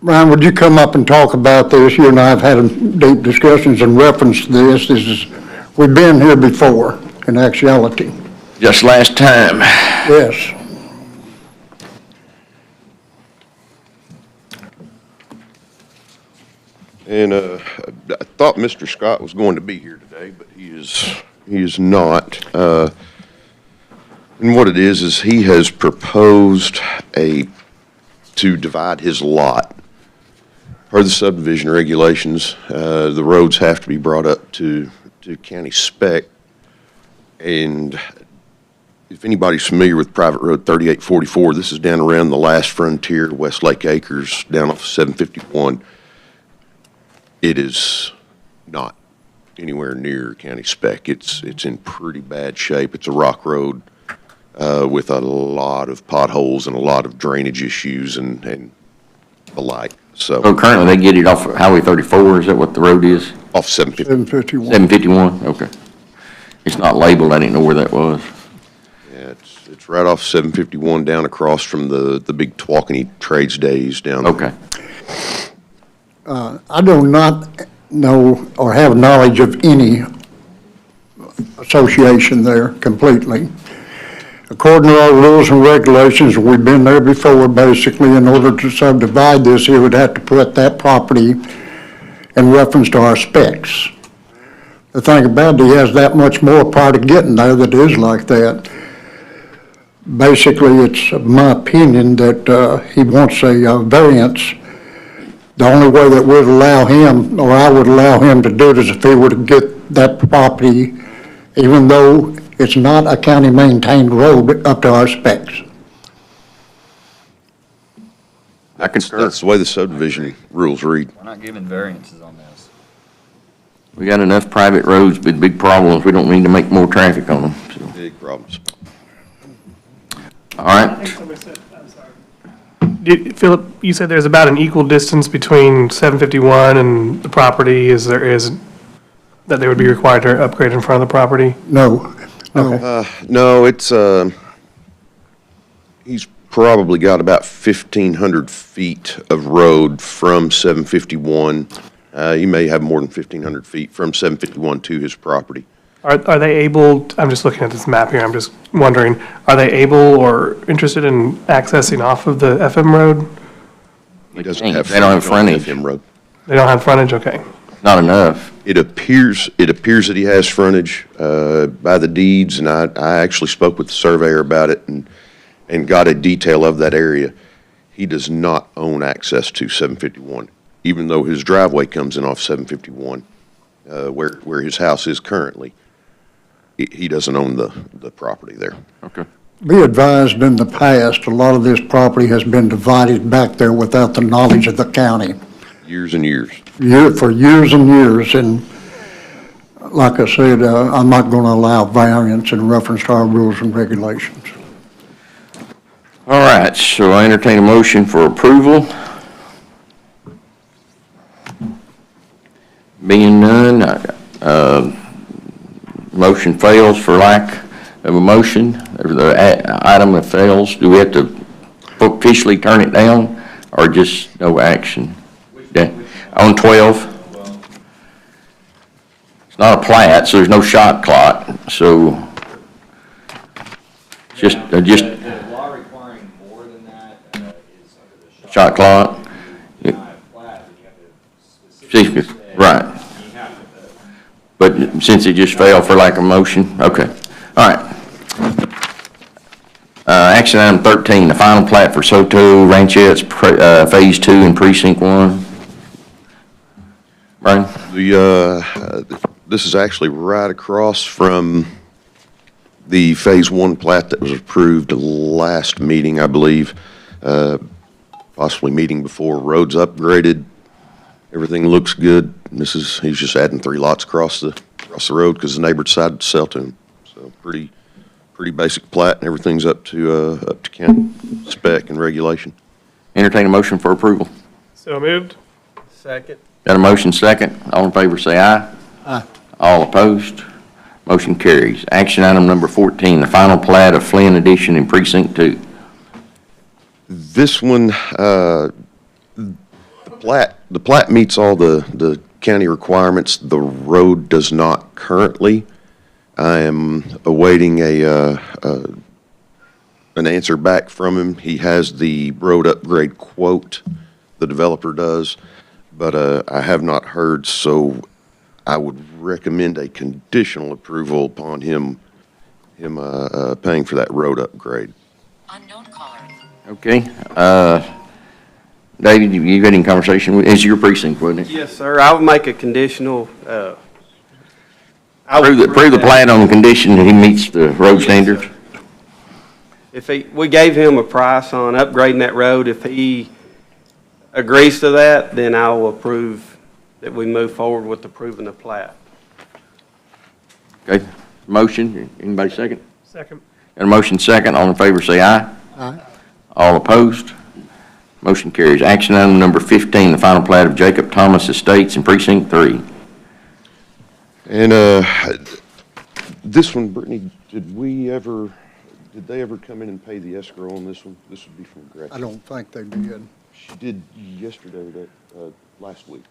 Ryan, would you come up and talk about this? You and I have had deep discussions in reference to this. We've been here before, in actuality. Just last time. Yes. And I thought Mr. Scott was going to be here today, but he is not. And what it is he has proposed to divide his lot. Per the subdivision regulations, the roads have to be brought up to county spec. And if anybody's familiar with Private Road 3844, this is down around the last frontier, Westlake Acres, down off 751. It is not anywhere near county spec. It's in pretty bad shape. It's a rock road with a lot of potholes and a lot of drainage issues and the like. So currently they get it off of Highway 34, is that what the road is? Off 751. 751, okay. It's not labeled, I didn't know where that was. Yeah, it's right off 751 down across from the big Twaukene Trades Days down there. Okay. I do not know or have knowledge of any association there completely. According to our rules and regulations, we've been there before, basically, in order to subdivide this, he would have to put that property in reference to our specs. The thing about it, he has that much more prior to getting there that is like that. Basically, it's my opinion that he wants a variance. The only way that would allow him, or I would allow him to do it, is if he were to get that property, even though it's not a county-maintained road, up to our specs. That's the way the subdivision rules read. We're not giving variances on this. We got enough private roads with big problems, we don't need to make more traffic on them, so. Big problems. All right. Philip, you said there's about an equal distance between 751 and the property is that they would be required to upgrade in front of the property? No. No, it's, he's probably got about 1,500 feet of road from 751. He may have more than 1,500 feet from 751 to his property. Are they able, I'm just looking at this map here, I'm just wondering, are they able or interested in accessing off of the FM road? He doesn't have. They don't have frontage. FM road. They don't have frontage, okay. Not enough. It appears that he has frontage by the deeds, and I actually spoke with the surveyor about it and got a detail of that area. He does not own access to 751, even though his driveway comes in off 751, where his house is currently. He doesn't own the property there. Okay. Be advised, in the past, a lot of this property has been divided back there without the knowledge of the county. Years and years. For years and years, and like I said, I'm not going to allow variance in reference to our rules and regulations. All right, so I entertain a motion for approval. Being none, motion fails for lack of a motion, or the item that fails. Do we have to officially turn it down, or just no action? Yeah. On 12? It's not a plat, so there's no shot clock, so just The law requiring more than that is under the shot clock. Not a plat, but you have to specifically say. Right. You have to. But since it just failed for lack of motion, okay. All right. Action item 13, the final plat for Soto Ranchettes, Phase 2 in Precinct 1. Brian? This is actually right across from the Phase 1 plat that was approved last meeting, I believe, possibly meeting before. Roads upgraded, everything looks good. He's just adding 3 lots across the road because the neighbor decided to sell to him. So pretty basic plat, and everything's up to county spec and regulation. Entertain a motion for approval. So moved. Second. Got a motion second. All in favor say aye. Aye. All opposed? Motion carries. Action item number 14, the final plat of Flynn Addition in Precinct 2. This one, The plat meets all the county requirements. The road does not currently. I am awaiting an answer back from him. He has the road upgrade quote, the developer does, but I have not heard, so I would recommend a conditional approval upon him paying for that road upgrade. Okay, David, you had any conversation with, it's your precinct, wasn't it? Yes, sir. I would make a conditional, Approve the plat on the condition that he meets the road standards? if we gave him a price on upgrading that road, if he agrees to that, then I will approve that we move forward with approving the plat. Okay, motion, anybody second? Second. Got a motion second, all in favor say aye. Aye. All opposed? Motion carries. Action item number 15, the final plat of Jacob Thomas Estates in Precinct 3. And this one, Brittany, did they ever come in and pay the escrow on this one? This would be from Gretchen. I don't think they did. She did yesterday, last week.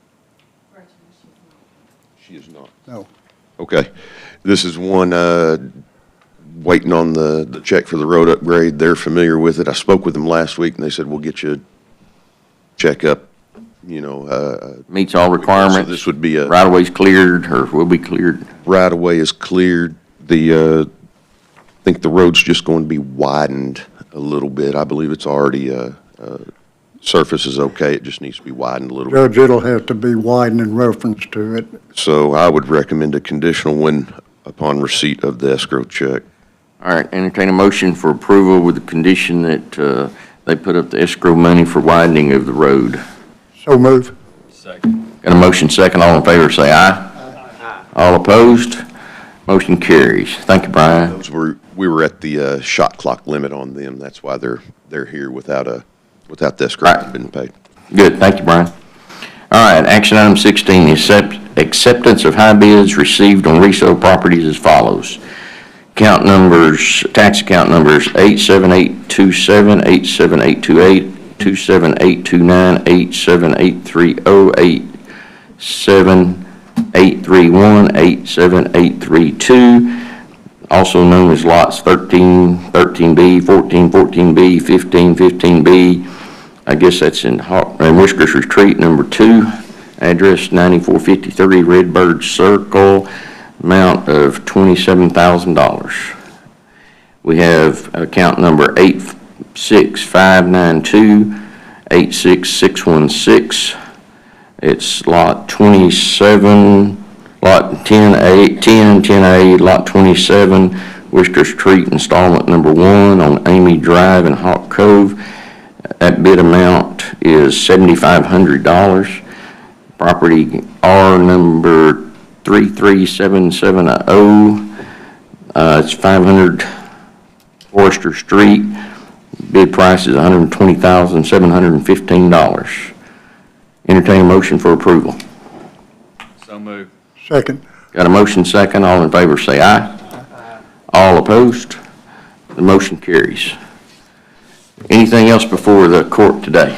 She is not. No. Okay. This is one, waiting on the check for the road upgrade. They're familiar with it. I spoke with them last week, and they said, we'll get you a check up, Meets all requirements? So this would be Right-of-way's cleared, or will be cleared? Right-of-way is cleared. I think the road's just going to be widened a little bit. I believe it's already, surface is okay. It just needs to be widened a little bit. Judge, it'll have to be widened in reference to it. So I would recommend a conditional when upon receipt of the escrow check. All right, entertain a motion for approval with the condition that they put up the escrow money for widening of the road. So move. Second. Got a motion second, all in favor say aye. Aye. All opposed? Motion carries. Thank you, Brian. We were at the shot clock limit on them. That's why they're here without the escrow having been paid. Good, thank you, Brian. All right, action item 16, acceptance of high bids received on resale properties as follows. Tax account numbers 87827, 87828, 27829, 87830, 87831, 87832, also known as lots 13, 13B, 14, 14B, 15, 15B. I guess that's in Whiskers Retreat number 2, address 9453 Redbird Circle, amount of $27,000. We have account number 86592, 86616. It's lot 27, lot 10A, 10A, lot 27, Whiskers Retreat installment number 1 on Amy Drive in Hawk Cove. That bid amount is $7,500. Property R number 33770. It's 500 Forester Street. Bid price is $120,715. Entertain a motion for approval. So moved. Second. Got a motion second. All in favor say aye. Aye. All opposed? The motion carries. Anything else before the court today?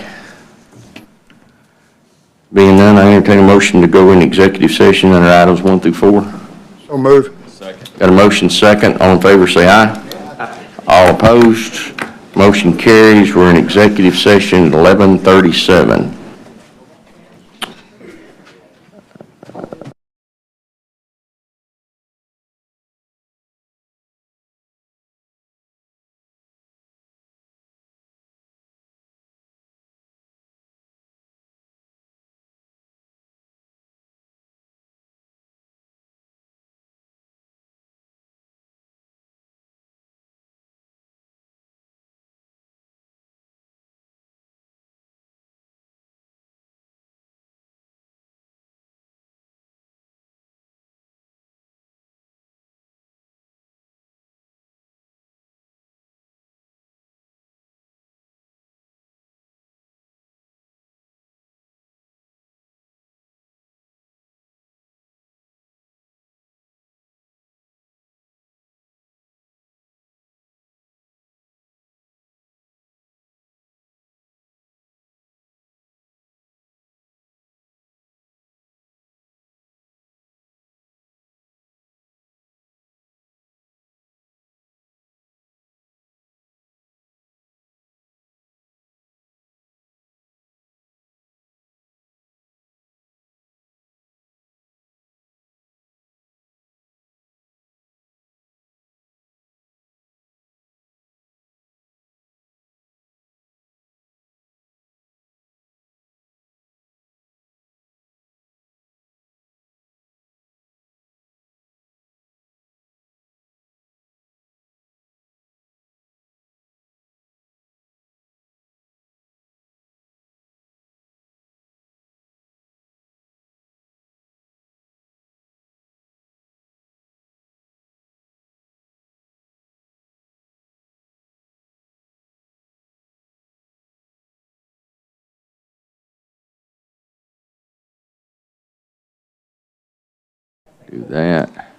Being none, I entertain a motion to go in executive session under items 1 through 4. So move. Second. Got a motion second. All in favor say aye. Aye. All opposed? Motion carries. We're in executive session at 11:37. Do that.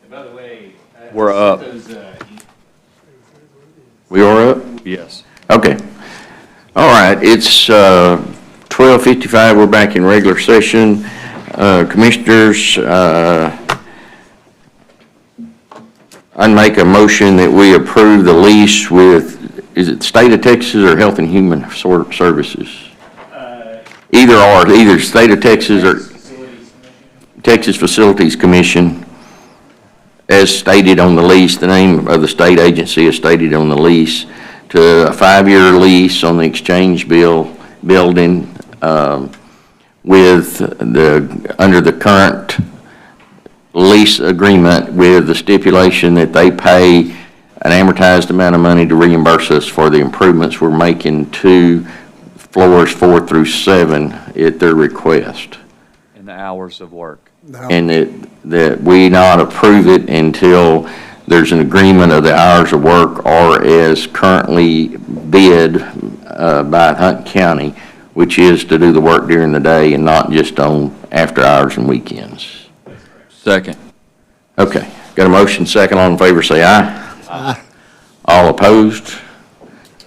By the way. We're up. We are up? Yes. Okay. All right, it's 12:55, we're back in regular session. Commissioners, I'd make a motion that we approve the lease with, is it State of Texas or Health and Human Services? Either State of Texas or Texas Facilities Commission, as stated on the lease, the name of the state agency is stated on the lease, to a 5-year lease on the Exchange building with under the current lease agreement with the stipulation that they pay an amortized amount of money to reimburse us for the improvements we're making to floors 4 through 7 at their request. And the hours of work. And that we not approve it until there's an agreement of the hours of work or as currently bid by Hunt County, which is to do the work during the day and not just on after hours and weekends. Second. Okay, got a motion, second, all in favor say aye. Aye. All opposed?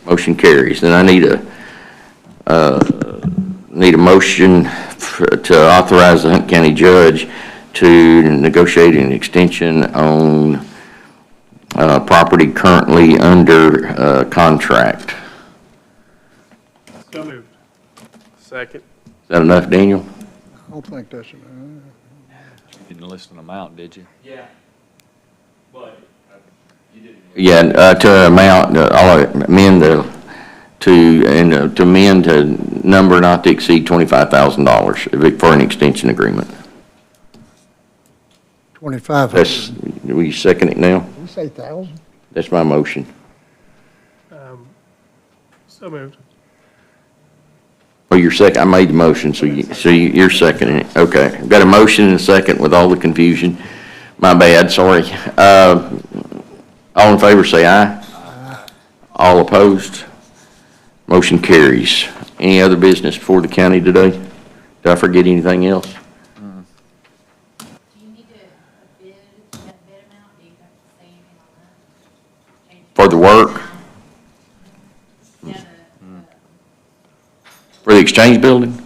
Motion carries. Then I need a motion to authorize the Hunt County judge to negotiate an extension on property currently under contract. So moved. Second. Is that enough, Daniel? I don't think that's enough. You didn't list an amount, did you? Yeah. But you didn't. Yeah, to amount, I'll amend to amend to number not to exceed $25,000 for an extension agreement. 25. That's, will you second it now? Did you say 1,000? That's my motion. So moved. Well, you're second, I made the motion, so you're seconding it. Okay, I've got a motion and a second with all the confusion. My bad, sorry. All in favor say aye. Aye. All opposed? Motion carries. Any other business before the county today? Did I forget anything else? For the work? For the Exchange building?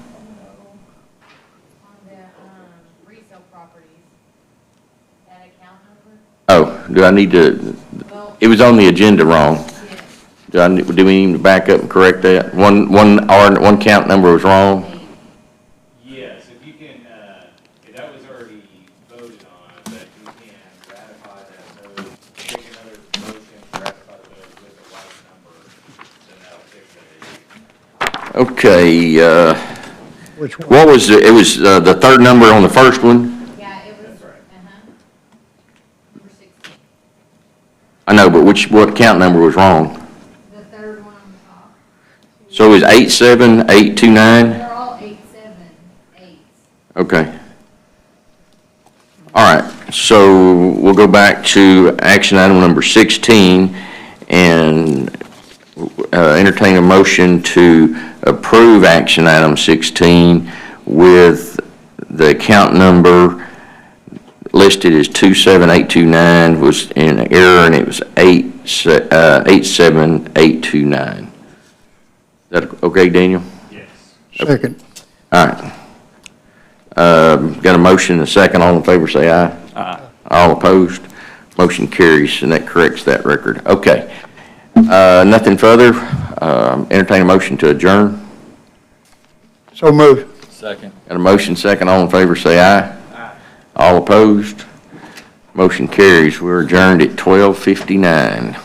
Oh, do I need to, it was on the agenda wrong. Do we need to back up and correct that? One count number was wrong? Yes, if you can, that was already voted on, but you can ratify that vote, make another motion to ratify the vote with the right number, then that'll fix it. Okay, Which one? what was, it was the third number on the first one? Yeah, it was, Number 16. I know, but what count number was wrong? The third one on the top. So it was 87829? They're all 878. Okay. All right, so we'll go back to action item number 16 and entertain a motion to approve action item 16 with the account number listed as 27829 was in error, and it was 87829. Is that okay, Daniel? yes. Second. All right. Got a motion and a second. All in favor say aye. Aye. All opposed? Motion carries, and that corrects that record. Okay. Nothing further. Entertain a motion to adjourn. So moved. Second. Got a motion, second. All in favor say aye. Aye. All opposed? Motion carries. We're adjourned at 12:59.